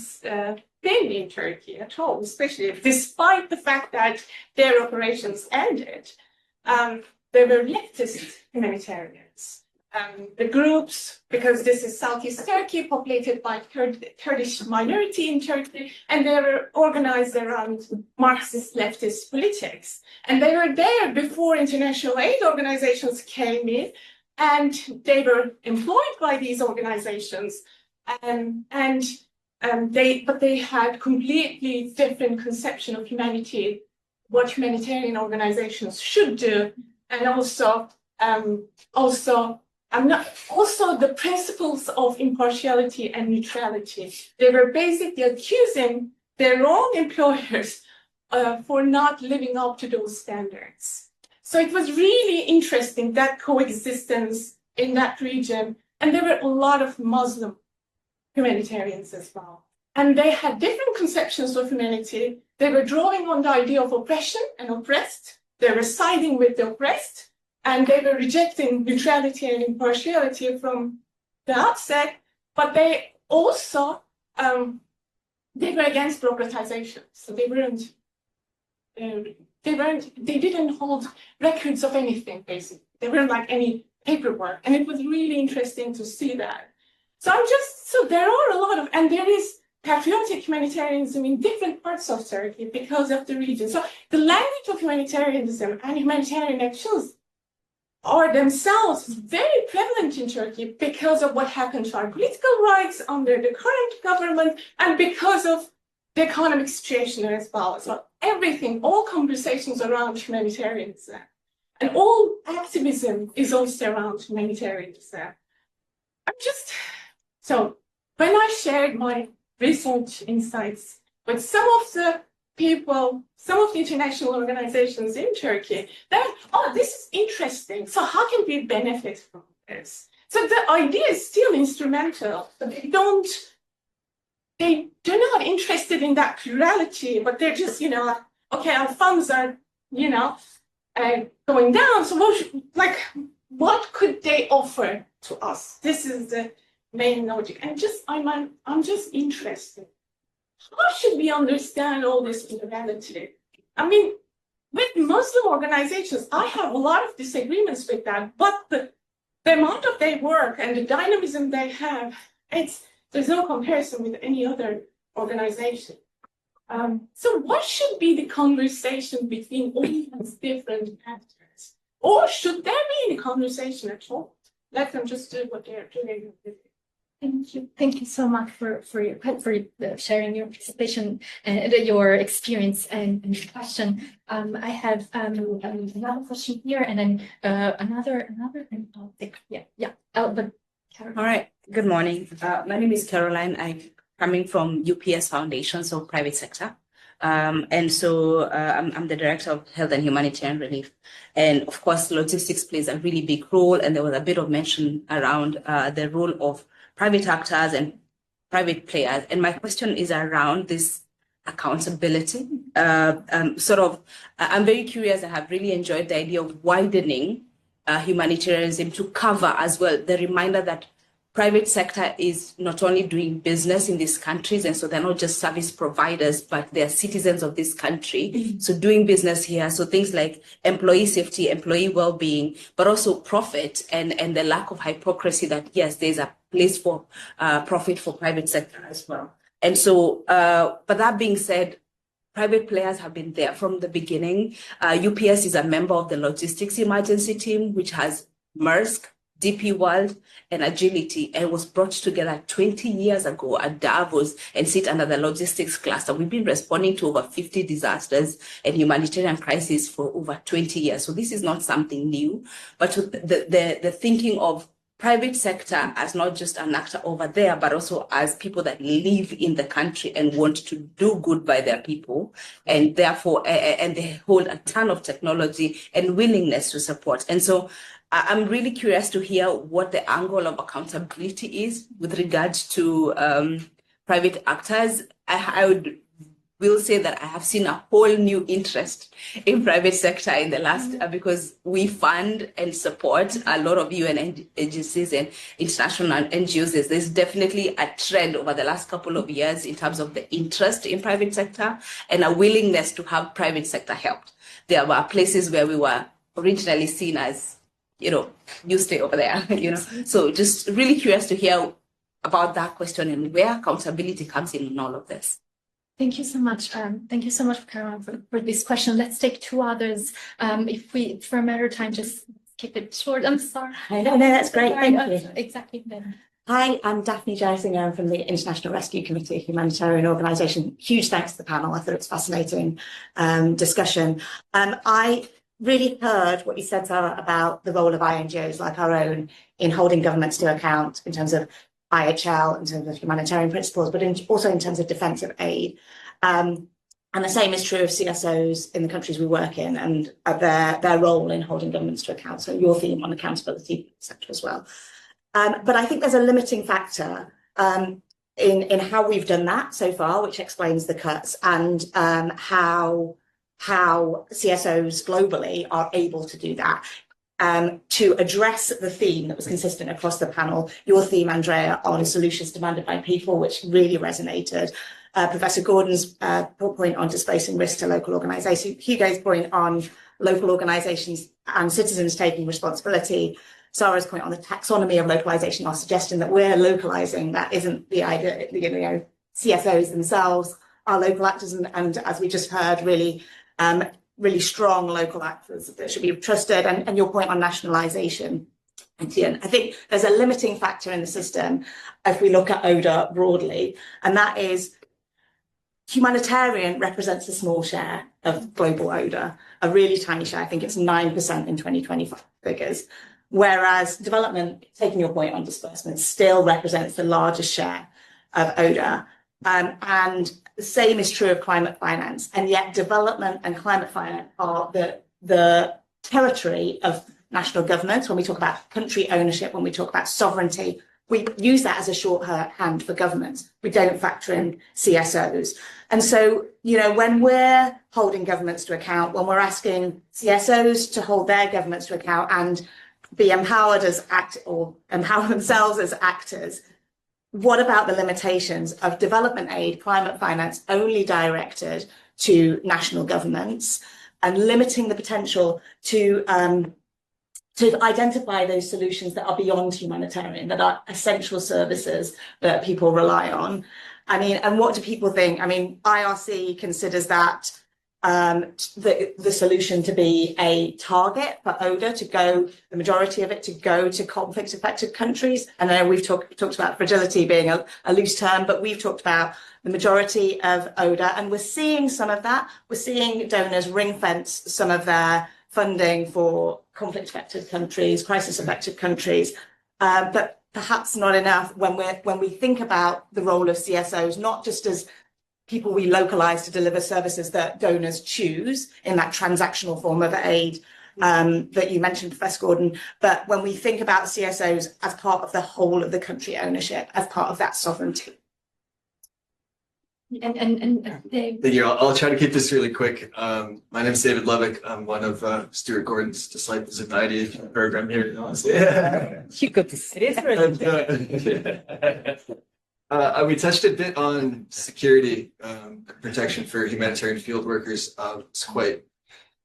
big in Turkey at all, especially despite the fact that their operations ended. They were leftist humanitarians. The groups, because this is Southeast Turkey, populated by Kurdish minority in Turkey, and they were organized around Marxist leftist politics. And they were there before international aid organizations came in, and they were employed by these organizations. But they had completely different conception of humanity what humanitarian organizations should do, and also the principles of impartiality and neutrality. They were basically accusing their own employers for not living up to those standards. So it was really interesting, that coexistence in that region. And there were a lot of Muslim humanitarians as well. And they had different conceptions of humanity. They were drawing on the idea of oppression and oppressed. They were siding with the oppressed, and they were rejecting neutrality and impartiality from the outset. But they also they were against bureaucratization. So they didn't hold records of anything, basically. They weren't like any paperwork. And it was really interesting to see that. So there are a lot of, and there is patriotic humanitarianism in different parts of Turkey because of the region. So the language of humanitarianism and humanitarian actions are themselves very prevalent in Turkey because of what happened to our political rights under the current government and because of the economic situation as well. So everything, all conversations around humanitarianism and all activism is also around humanitarianism. So when I shared my research insights with some of the people, some of the international organizations in Turkey, then, this is interesting. So how can we benefit from this? So the idea is still instrumental, but they're not interested in that plurality, but they're just, okay, our funds are, going down. So what could they offer to us? This is the main logic. And I'm just interested. How should we understand all this plurality? I mean, with Muslim organizations, I have a lot of disagreements with that, but the amount of their work and the dynamism they have, there's no comparison with any other organization. So what should be the conversation between all these different actors? Or should there be any conversation at all? Let them just do what they're doing. Thank you. Thank you so much for sharing your participation and your experience and your question. I have another question here, and then another. But Caroline. All right. Good morning. My name is Caroline. I'm coming from UPS Foundation, so private sector. And so I'm the director of health and humanitarian relief. And of course, logistics plays a really big role. And there was a bit of mention around the role of private actors and private players. And my question is around this accountability. I'm very curious. I have really enjoyed the idea of widening humanitarianism to cover as well the reminder that private sector is not only doing business in these countries, and so they're not just service providers, but they're citizens of this country. So doing business here, so things like employee safety, employee well-being, but also profit and the lack of hypocrisy that, yes, there's a place for profit for private sector as well. And so, but that being said, private players have been there from the beginning. UPS is a member of the logistics emergency team, which has Maersk, DP World, and Agility, and was brought together 20 years ago at Davos and sit under the logistics cluster. We've been responding to over 50 disasters and humanitarian crises for over 20 years. So this is not something new, but the thinking of private sector as not just an actor over there, but also as people that live in the country and want to do good by their people, and therefore, and they hold a ton of technology and willingness to support. And so I'm really curious to hear what the angle of accountability is with regards to private actors. I will say that I have seen a whole new interest in private sector in the last, because we fund and support a lot of UN agencies and international NGOs. There's definitely a trend over the last couple of years in terms of the interest in private sector and a willingness to have private sector helped. There were places where we were originally seen as, you stay over there, So just really curious to hear about that question and where accountability comes in all of this. Thank you so much. Thank you so much, Caroline, for this question. Let's take two others. If we, for a matter of time, just keep it short. I'm sorry. No, that's great. Thank you. Exactly. Then. Hi, I'm Daphne Jerisinger. I'm from the International Rescue Committee, humanitarian organisation. Huge thanks to the panel. I thought it was fascinating discussion. I really heard what you said, Sarah, about the role of INGOs like our own in holding governments to account in terms of IHL, in terms of humanitarian principles, but also in terms of defensive aid. And the same is true of CSOs in the countries we work in and their role in holding governments to account. So your theme on accountability, etc. as well. But I think there's a limiting factor in how we've done that so far, which explains the cuts and how CSOs globally are able to do that. To address the theme that was consistent across the panel, your theme, Andrea, on solutions demanded by people, which really resonated. Professor Gordon's point on displacing risk to local organisations, Hugo's point on local organisations and citizens taking responsibility, Sarah's point on the taxonomy of localisation, our suggestion that we're localising, that isn't the idea, CSOs themselves are local actors and as we just heard, really strong local actors that should be trusted, and your point on nationalisation. I think there's a limiting factor in the system if we look at ODA broadly, and that is humanitarian represents a small share of global ODA, a really tiny share. I think it's 9% in 2025 figures, whereas development, taking your point on disbursement, still represents the largest share of ODA. And the same is true of climate finance, and yet development and climate finance are the territory of national governments. When we talk about country ownership, when we talk about sovereignty, we use that as a shorthand for governments. We don't factor in CSOs. And so, when we're holding governments to account, when we're asking CSOs to hold their governments to account and be empowered as or empower themselves as actors, what about the limitations of development aid, climate finance only directed to national governments and limiting the potential to identify those solutions that are beyond humanitarian, that are essential services that people rely on? And what do people think? IRC considers that the solution to be a target for ODA the majority of it to go to conflict affected countries. And I know we've talked about fragility being a loose term, but we've talked about the majority of ODA, and we're seeing some of that. We're seeing donors ring fence some of their funding for conflict affected countries, crisis affected countries, but perhaps not enough when we think about the role of CSOs, not just as people we localize to deliver services that donors choose in that transactional form of aid that you mentioned, Professor Gordon, but when we think about CSOs as part of the whole of the country ownership, as part of that sovereignty. Thank you. I'll try to keep this really quick. My name is David Levick. I'm one of Stuart Gordon's disciples of the ideation program here. You got to see it. We touched a bit on security protection for humanitarian field workers. It's quite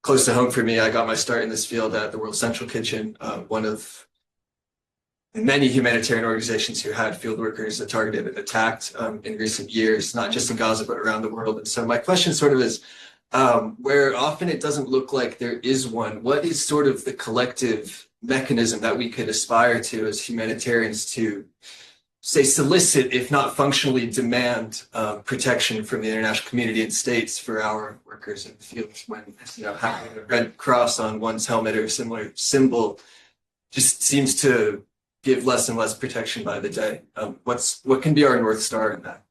close to home for me. I got my start in this field at the World Central Kitchen, one of many humanitarian organizations who had field workers targeted and attacked in recent years, not just in Gaza, but around the world. And so my question sort of is, where often it doesn't look like there is one, what is sort of the collective mechanism that we could aspire to as humanitarians to, say, solicit, if not functionally demand protection from the international community and states for our workers in the field, when having a red cross on one's helmet or a similar symbol just seems to give less and less protection by the day. What can be our North Star in that?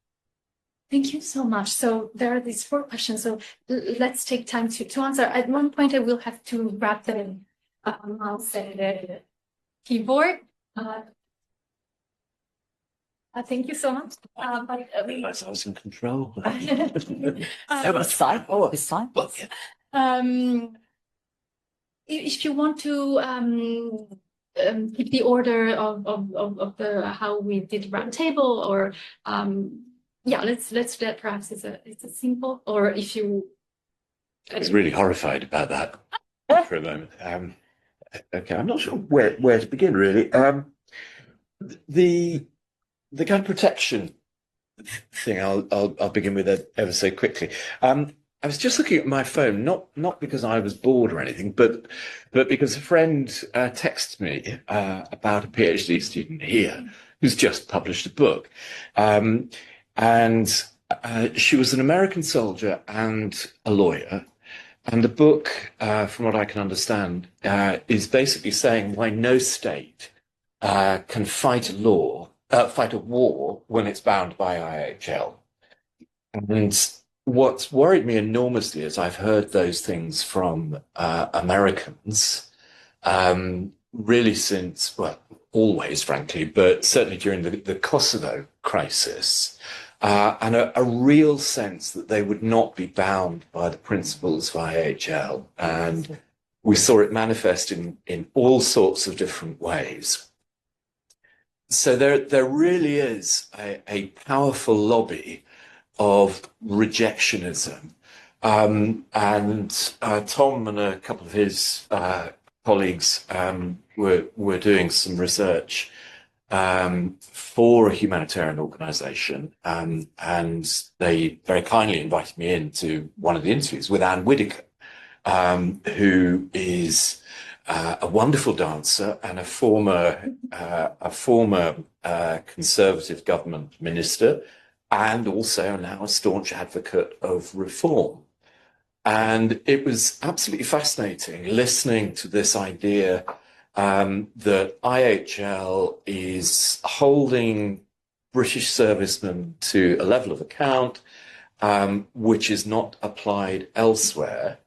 Thank you so much. So there are these 4 questions. So let's take time to answer. At one point, I will have to wrap them in. I'll say the keyboard. Thank you so much. I realised I was in control. It's time. It's time. Well, yeah. If you want to keep the order of how we did roundtable, or let's do that. Perhaps it's a simple, or if you. I was really horrified about that for a moment. Okay, I'm not sure where to begin really. The gun protection thing, I'll begin with ever so quickly. I was just looking at my phone, not because I was bored or anything, but because a friend texted me about a PhD student here who's just published a book. And she was an American soldier and a lawyer. And the book, from what I can understand, is basically saying why no state can fight a war when it's bound by IHL. And what's worried me enormously is I've heard those things from Americans, really since, well, always, frankly, but certainly during the Kosovo crisis, and a real sense that they would not be bound by the principles of IHL. And we saw it manifest in all sorts of different ways. So there really is a powerful lobby of rejectionism. And Tom and a couple of his colleagues were doing some research for a humanitarian organization, and they very kindly invited me into one of the interviews with Anne Whitaker, who is a wonderful dancer and a former Conservative government minister, and also now a staunch advocate of reform. And it was absolutely fascinating listening to this idea that IHL is holding British servicemen to a level of account which is not applied elsewhere.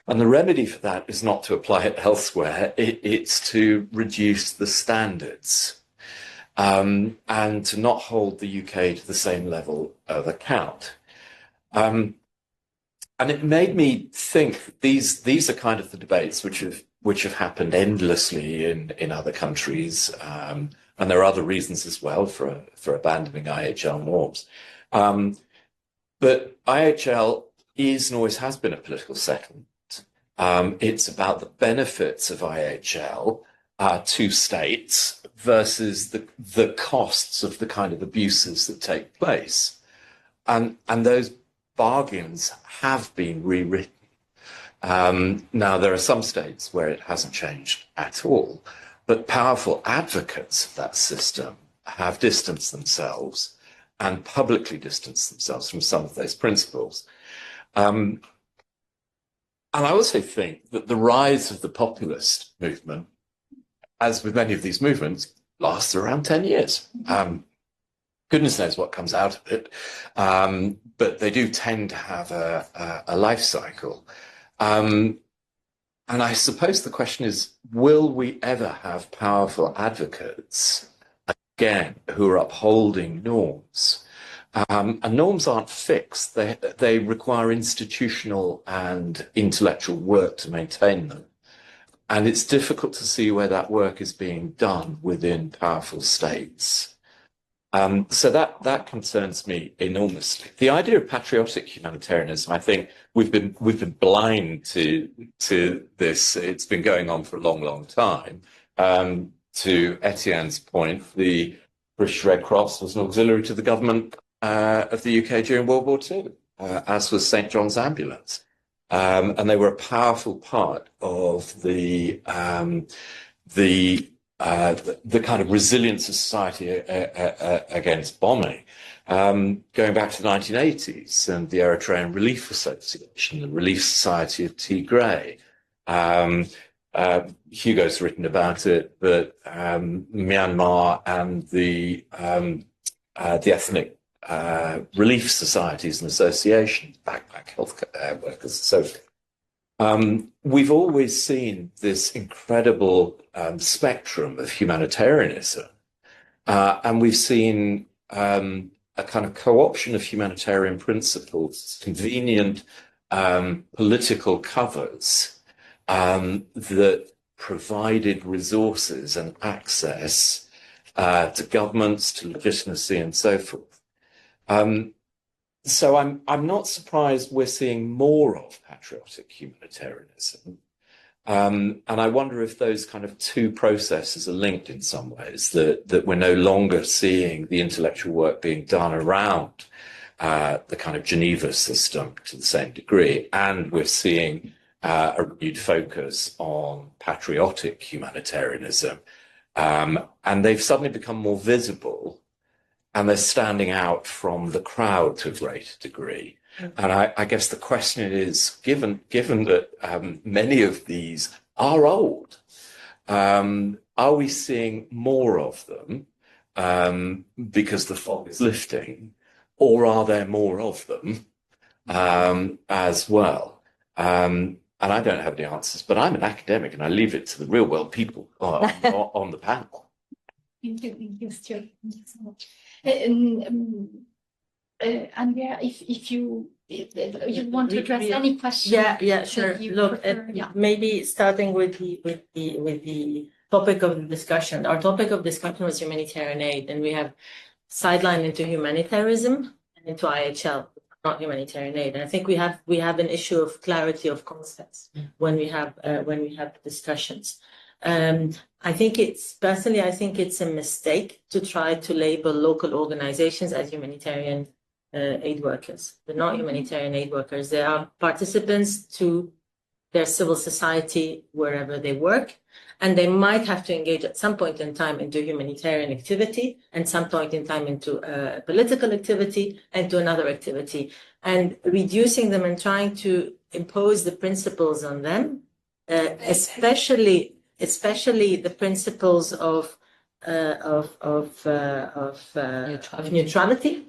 And the remedy for that is not to apply it elsewhere, it's to reduce the standards and to not hold the UK to the same level of account. And it made me think these are kind of the debates which have happened endlessly in other countries, and there are other reasons as well for abandoning IHL norms. But IHL is and always has been a political settlement. It's about the benefits of IHL to states versus the costs of the kind of abuses that take place, and those bargains have been rewritten. Now, there are some states where it hasn't changed at all, but powerful advocates of that system have distanced themselves and publicly distanced themselves from some of those principles. And I also think that the rise of the populist movement, as with many of these movements, lasts around 10 years. Goodness knows what comes out of it, but they do tend to have a life cycle. And I suppose the question is, will we ever have powerful advocates, again, who are upholding norms? And norms aren't fixed. They require institutional and intellectual work to maintain them. And it's difficult to see where that work is being done within powerful states. So that concerns me enormously. The idea of patriotic humanitarianism, I think we've been blind to this. It's been going on for a long, long time. To Etienne's point, the British Red Cross was an auxiliary to the government of the UK during World War II, as was St. John's Ambulance. And they were a powerful part of the kind of resilience of society against bombing, going back to the 1980s and the Eritrean Relief Association, the Relief Society of Tigray. Hugo's written about it, but Myanmar and the ethnic relief societies and associations, backpack health workers, and so forth. We've always seen this incredible spectrum of humanitarianism, and we've seen a kind of co-option of humanitarian principles, convenient political covers that provided resources and access to governments, to legitimacy, and so forth. So I'm not surprised we're seeing more of patriotic humanitarianism. And I wonder if those kind of two processes are linked in some ways, that we're no longer seeing the intellectual work being done around the kind of Geneva system to the same degree, and we're seeing a renewed focus on patriotic humanitarianism, And they've suddenly become more visible, and they're standing out from the crowd to a greater degree. And I guess the question is, given that many of these are old, are we seeing more of them because the fog is lifting, or are there more of them as well? And I don't have any answers, but I'm an academic and I leave it to the real world people on the panel. Thank you, Stuart. Thank you so much. Andrea, if you want to address any question. Yeah, sure. Look, maybe starting with the topic of the discussion. Our topic of discussion was humanitarian aid, and we have sidelined into humanitarianism and into IHL, not humanitarian aid. And I think we have an issue of clarity of concepts when we have discussions. I think it's a mistake to try to label local organizations as humanitarian aid workers. They're not humanitarian aid workers. They are participants to their civil society wherever they work, and they might have to engage at some point in time into humanitarian activity, and some point in time into political activity, and to another activity. And reducing them and trying to impose the principles on them, especially the principles of neutrality,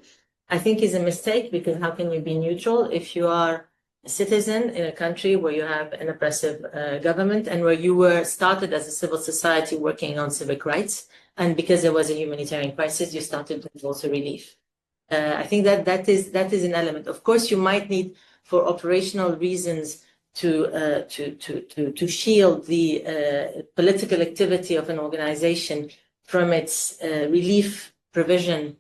I think is a mistake, because how can you be neutral if you are a citizen in a country where you have an oppressive government, and where you were started as a civil society working on civic rights, and because there was a humanitarian crisis, you started with also relief. I think that is an element. Of course, you might need, for operational reasons, to shield the political activity of an organization from its relief provision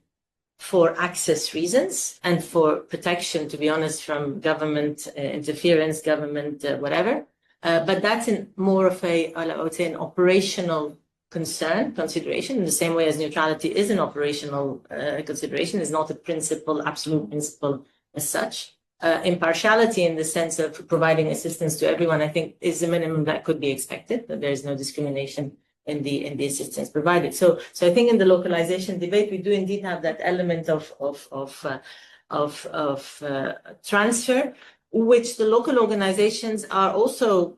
for access reasons and for protection, to be honest, from government interference, government whatever. But that's more of I would say, an operational consideration, in the same way as neutrality is an operational consideration, is not a absolute principle as such. Impartiality, in the sense of providing assistance to everyone, I think is the minimum that could be expected, that there is no discrimination in the assistance provided. So I think in the localization debate, we do indeed have that element of transfer, which the local organizations are also,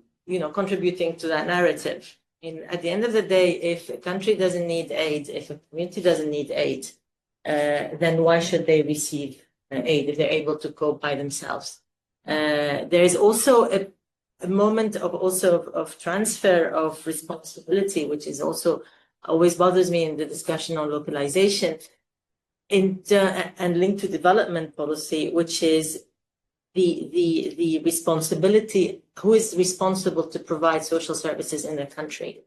contributing to that narrative. At the end of the day, if a country doesn't need aid, if a community doesn't need aid, then why should they receive aid if they're able to cope by themselves? There is also a moment of transfer of responsibility, which is also always bothers me in the discussion on localization, and linked to development policy, which is the responsibility. Who is responsible to provide social services in the country?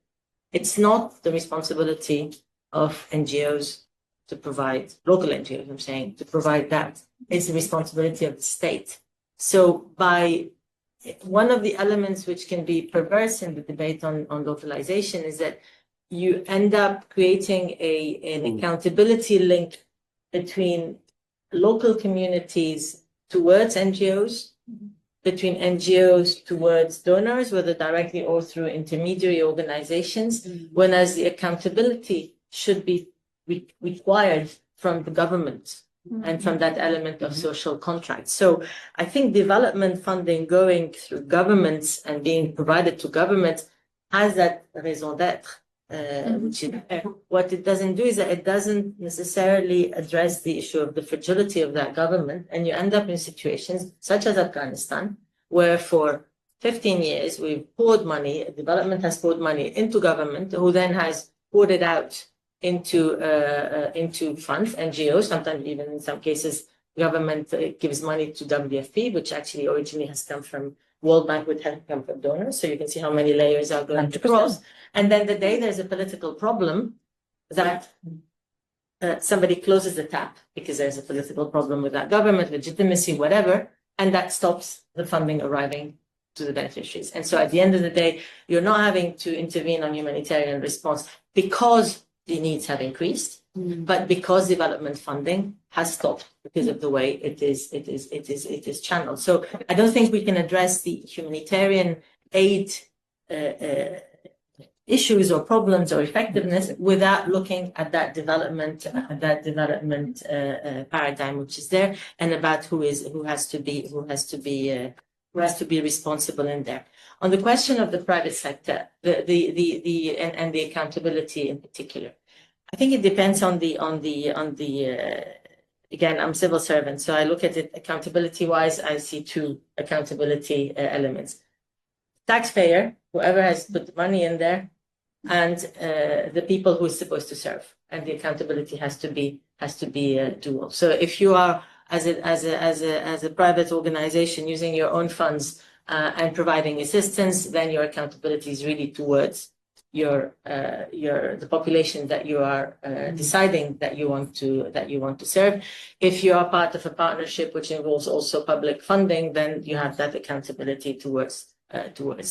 It's not the responsibility of NGOs to provide, local NGOs, I'm saying, to provide that. It's the responsibility of the state. So one of the elements which can be perverse in the debate on localization is that you end up creating an accountability link between local communities towards NGOs, between NGOs towards donors, whether directly or through intermediary organizations, whereas the accountability should be required from the government and from that element of social contract. So I think development funding going through governments and being provided to government has that raison d'être. Which is, what it doesn't do is that it doesn't necessarily address the issue of the fragility of that government, and you end up in situations such as Afghanistan, where for 15 years we've poured money, development has poured money into government, who then has poured it out into funds, NGOs, sometimes even in some cases government gives money to WFP, which actually originally has come from World Bank, with help come from donors. So you can see how many layers are going to cross. And then the day there's a political problem, that somebody closes the tap because there's a political problem with that government, legitimacy, whatever, and that stops the funding arriving to the beneficiaries. And so at the end of the day, you're not having to intervene on humanitarian response because the needs have increased, but because development funding has stopped because of the way it is channeled. So I don't think we can address the humanitarian aid issues or problems or effectiveness without looking at that development paradigm which is there, and about who has to be responsible in there. On the question of the private sector, and the accountability in particular, I think it depends on the again, I'm civil servant, so I look at it accountability wise. I see two accountability elements: taxpayer, whoever has put the money in there, and the people who is supposed to serve, and the accountability has to be dual. So if you are as a private organization using your own funds and providing assistance, then your accountability is really towards the population that you are deciding that you want to serve. If you are part of a partnership which involves also public funding, then you have that accountability towards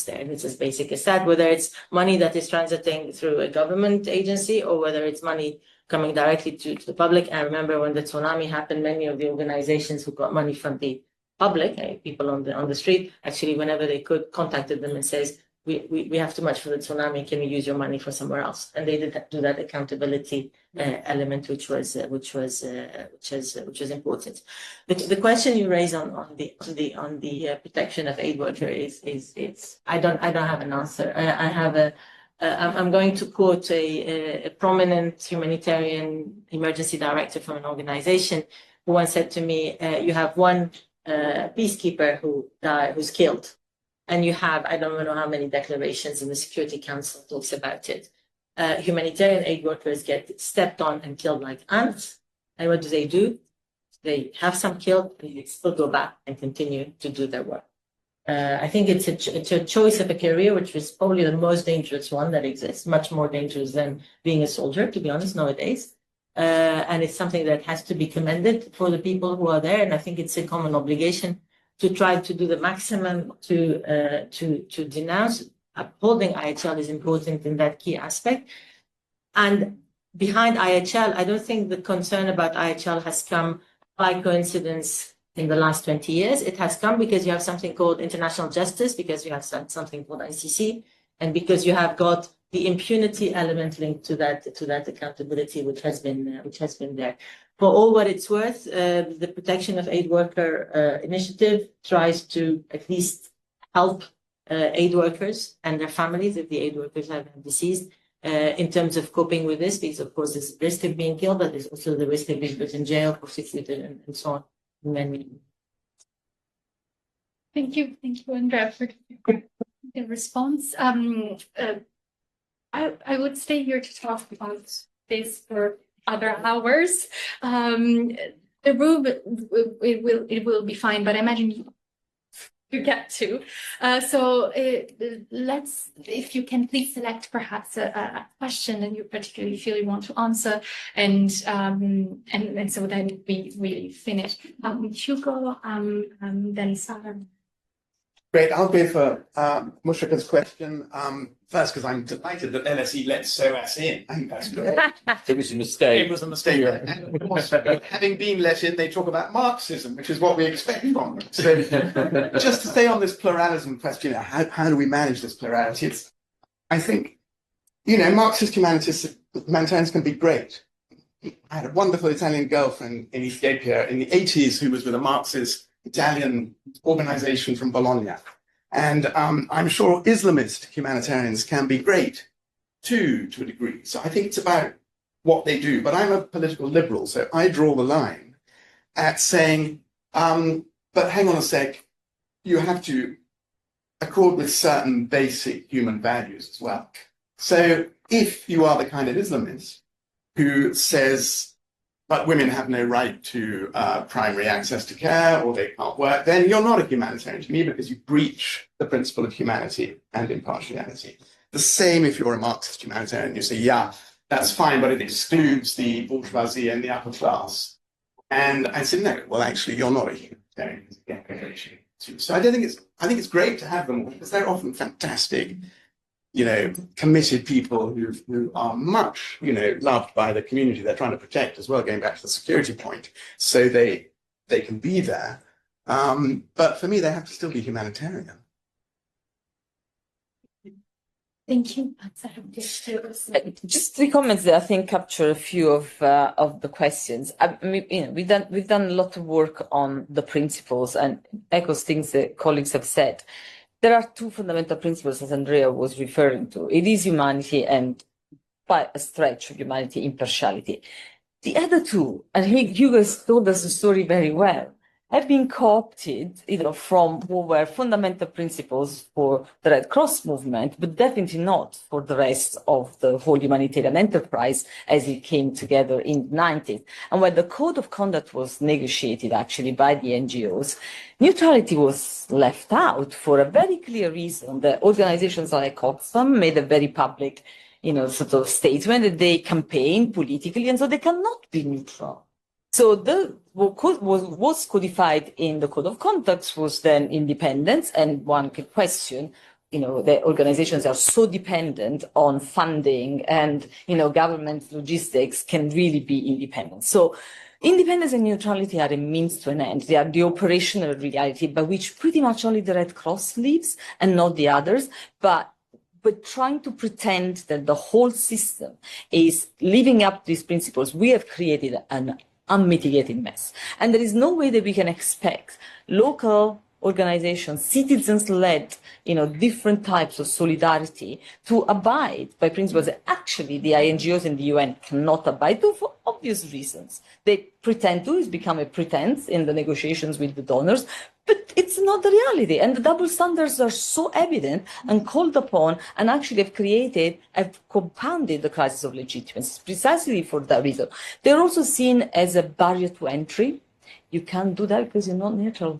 there. And it's as basic as that, whether it's money that is transiting through a government agency or whether it's money coming directly to the public. And remember, when the tsunami happened, many of the organizations who got money from the public, people on the street, actually, whenever they could, contacted them and says, we have too much for the tsunami. Can we use your money for somewhere else? And they did do that accountability element, which was important. The question you raise on the protection of aid workers is I don't have an answer. I'm going to quote a prominent humanitarian emergency director from an organization who once said to me, "You have one peacekeeper who's killed. And you have, I don't know how many declarations in the Security Council talks about it. Humanitarian aid workers get stepped on and killed like ants. And what do? They have some killed and they still go back and continue to do their work. I think it's a choice of a career, which is probably the most dangerous one that exists, much more dangerous than being a soldier, to be honest, nowadays. And it's something that has to be commended for the people who are there. And I think it's a common obligation to try to do the maximum to denounce. Upholding IHL is important in that key aspect. And behind IHL, I don't think the concern about IHL has come by coincidence in the last 20 years. It has come because you have something called international justice, because you have something called ICC, and because you have got the impunity element linked to that accountability, which has been there. For all what it's worth, the Protection of Aid Worker initiative tries to at least help aid workers and their families if the aid workers have been deceased in terms of coping with this, because of course there's the risk of being killed, but there's also the risk of being put in jail, prosecuted, and so on. Thank you, Andrea, for the response. I would stay here to talk about this for other hours. The room it will be fine, but I imagine you get to. So let's, if you can please select perhaps a question that you particularly feel you want to answer, and so then we finish. Hugo, then Sarah. Great, I'll go for Mushrika's question first, because I'm delighted that LSE let SOAS in. I think that's great. It was a mistake. It was a mistake. And of course, having been let in, they talk about Marxism, which is what we expect from them. So just to stay on this pluralism question, how do we manage this plurality? I think, Marxist humanitarians can be great. I had a wonderful Italian girlfriend in Ethiopia in the 80s who was with a Marxist Italian organization from Bologna. And I'm sure Islamist humanitarians can be great too, to a degree. So I think it's about what they do. But I'm a political liberal, so I draw the line at saying, but hang on a sec, you have to accord with certain basic human values as well. So if you are the kind of Islamist who says, but women have no right to primary access to care, or they can't work, then you're not a humanitarian to me, because you breach the principle of humanity and impartiality. The same if you're a Marxist humanitarian, you say, yeah, that's fine, but it excludes the bourgeoisie and the upper class. And I say, no, well, actually, you're not a humanitarian. So I think it's great to have them, because they're often fantastic, committed people who are much, loved by the community they're trying to protect as well, going back to the security point. So they can be there. But for me, they have to still be humanitarian. Thank you. Just 3 comments that I think capture a few of the questions. I mean, we've done a lot of work on the principles and echoes things that colleagues have said. There are 2 fundamental principles, as Andrea was referring to. It is humanity and, by a stretch of humanity, impartiality. The other 2, and Hugo has told us the story very well, have been co-opted, from what were fundamental principles for the Red Cross movement, but definitely not for the rest of the whole humanitarian enterprise as it came together in the 90s. And when the code of conduct was negotiated actually by the NGOs, neutrality was left out for a very clear reason. The organizations like Oxfam made a very public, sort of statement that they campaign politically, and so they cannot be neutral. So what was codified in the code of conduct was then independence, and one could question, the organizations are so dependent on funding and, government logistics can really be independent. So independence and neutrality are a means to an end. They are the operational reality by which pretty much only the Red Cross lives and not the others, but trying to pretend that the whole system is living up to these principles, we have created an unmitigated mess. And there is no way that we can expect local organizations, citizens-led, different types of solidarity to abide by principles that actually the NGOs and the UN cannot abide to for obvious reasons. They pretend to, it's become a pretense in the negotiations with the donors, but it's not the reality. And the double standards are so evident and called upon, and actually have compounded the crisis of legitimacy precisely for that reason. They're also seen as a barrier to entry. You can't do that because you're not neutral.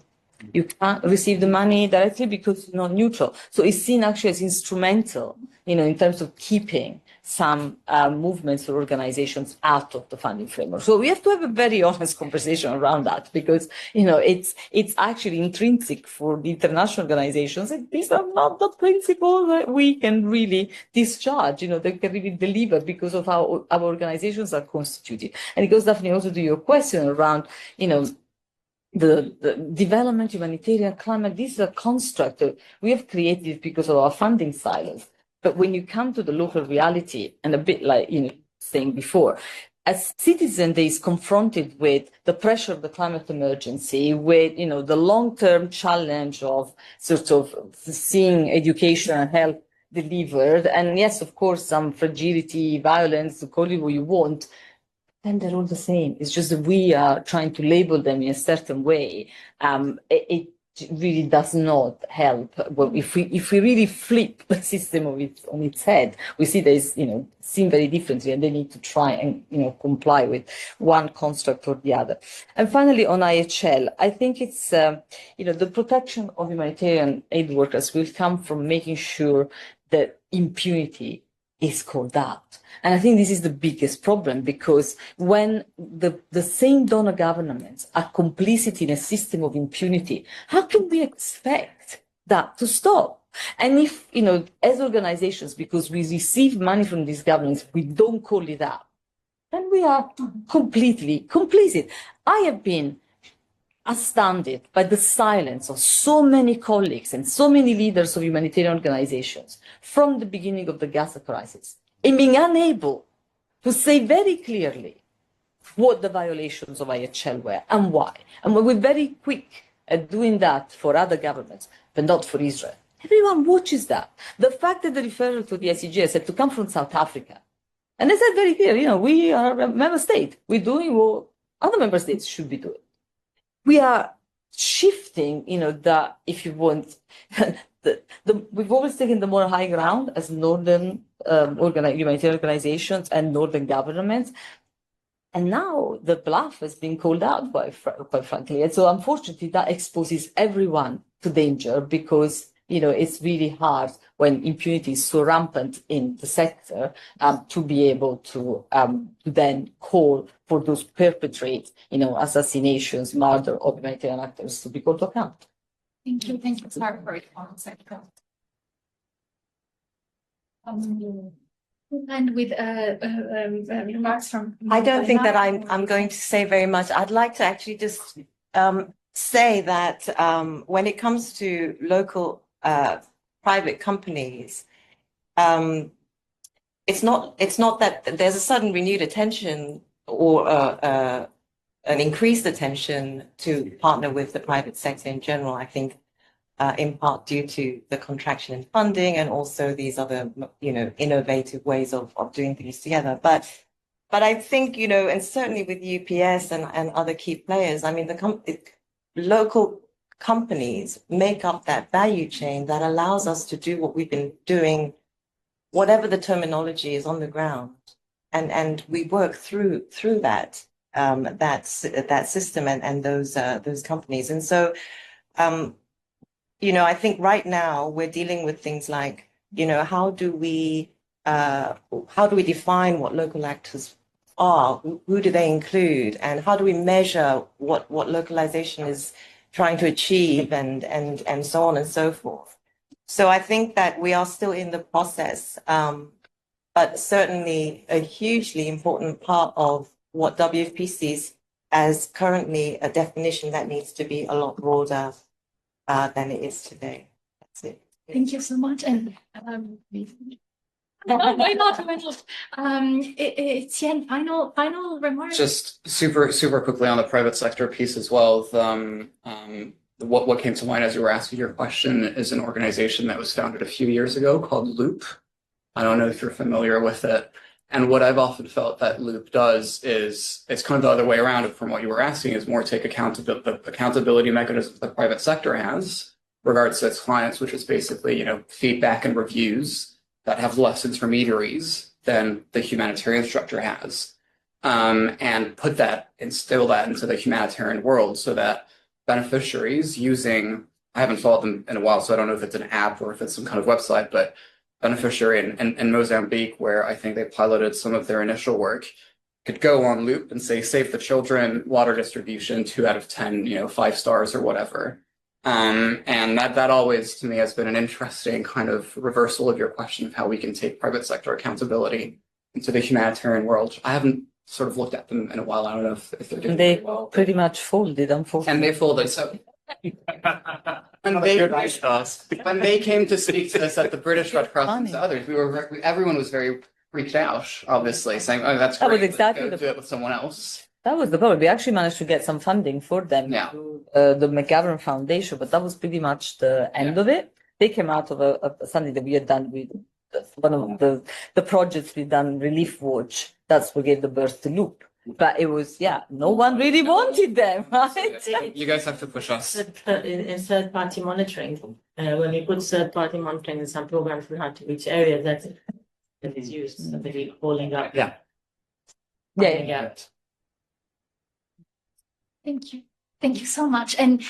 You can't receive the money directly because you're not neutral. So it's seen actually as instrumental, in terms of keeping some movements or organizations out of the funding framework. So we have to have a very honest conversation around that because, it's actually intrinsic for the international organizations that these are not the principles that we can really discharge, they can really deliver because of how our organizations are constituted. And it goes definitely also to your question around, the development, humanitarian, climate. This is a construct that we have created because of our funding silos. But when you come to the local reality, and a bit like, saying before, a citizen that is confronted with the pressure of the climate emergency, with, the long-term challenge of sort of seeing education and health delivered, and yes, of course, some fragility, violence, call it what you want, then they're all the same. It's just that we are trying to label them in a certain way. It really does not help. Well, if we really flip the system on its head, we see there's, seen very differently, and they need to try and, comply with one construct or the other. And finally, on IHL, I think it's, the protection of humanitarian aid workers will come from making sure that impunity is called out. And I think this is the biggest problem, because when the same donor governments are complicit in a system of impunity, how can we expect that to stop? And if, as organizations, because we receive money from these governments, we don't call it out, then we are completely complicit. I have been astounded by the silence of so many colleagues and so many leaders of humanitarian organizations from the beginning of the Gaza crisis, in being unable to say very clearly what the violations of IHL were and why. And we were very quick at doing that for other governments, but not for Israel. Everyone watches that. The fact that the referral to the ICJ said to come from South Africa, and they said very clear, we are a member state. We're doing what other member states should be doing. We are shifting, the, if you want, we've always taken the more high ground as northern humanitarian organizations and northern governments. And now the bluff has been called out, quite frankly. And so unfortunately, that exposes everyone to danger, because, it's really hard when impunity is so rampant in the sector to be able to then call for those perpetrate, assassinations, murder of humanitarian actors to be called to account. Thank you. Thank you, Sarah, for your comments. And with remarks from. I don't think that I'm going to say very much. I'd like to actually just say that when it comes to local private companies, it's not that there's a sudden renewed attention or an increased attention to partner with the private sector in general. I think in part due to the contraction in funding and also these other, innovative ways of doing things together. But I think, and certainly with UPS and other key players, I mean, local companies make up that value chain that allows us to do what we've been doing, whatever the terminology is on the ground. And we work through that, that system and those companies. And so, I think right now we're dealing with things like, how do we define what local actors are? Who do they include? And how do we measure what localization is trying to achieve and so on and so forth? So I think that we are still in the process, but certainly a hugely important part of what WFP sees as currently a definition that needs to be a lot broader than it is today. That's it. Thank you so much. And why not? Etienne, final remarks. Just super quickly on the private sector piece as well. What came to mind as you were asking your question is an organization that was founded a few years ago called Loop. I don't know if you're familiar with it. And what I've often felt that Loop does is, it's kind of the other way around from what you were asking, is more take the accountability mechanisms the private sector has regards to its clients, which is basically, feedback and reviews that have less intermediaries than the humanitarian structure has. And instill that into the humanitarian world so that beneficiaries using, I haven't followed them in a while, so I don't know if it's an app or if it's some kind of website, but beneficiary in Mozambique, where I think they piloted some of their initial work, could go on Loop and say, save the children, water distribution, 2 out of 10, 5 stars or whatever. And that always, to me, has been an interesting kind of reversal of your question of how we can take private sector accountability into the humanitarian world. I haven't sort of looked at them in a while. I don't know if they're doing They well. pretty much folded, unfortunately. And they folded, so... When they came to speak to us at the British Red Cross and to others, everyone was very freaked out, obviously, saying, "Oh, that's great. That was exactly Let's go do it with someone else." That was the problem. We actually managed to get some funding for them through the McGavran Foundation, but that was pretty much the end of it. They came out of something that we had done with one of the projects we've done, Relief Watch. That's what gave the birth to Loop. But it was, no one really wanted them, right? You guys have to push us. In third-party monitoring, when we put third-party monitoring in some programs, we had to reach areas that is used, so they holding up. Yeah. Thank you. Thank you so much. And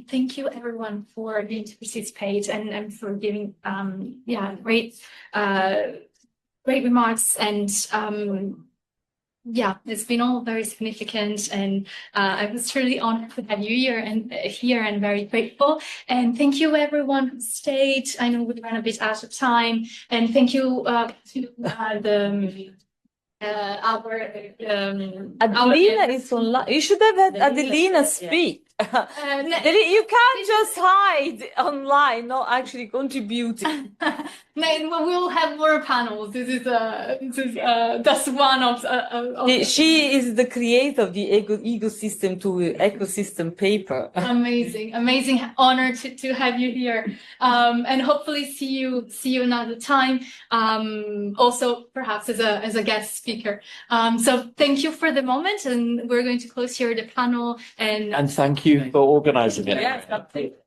thank you everyone for being to participate and for giving great remarks. And it's been all very significant, and I was truly honored to have you here and very grateful. And thank you everyone who stayed. I know we ran a bit out of time, and thank you to Adelina is online. You should have had Adelina speak. You can't just hide online, not actually contributing. We'll have more panels. This is just one of She is the creator of the ecosystem to ecosystem paper. Amazing honor to have you here, and hopefully see you another time. Also perhaps as a guest speaker. So thank you for the moment, and we're going to close here the panel. And thank you for organizing it. Yes, that's it.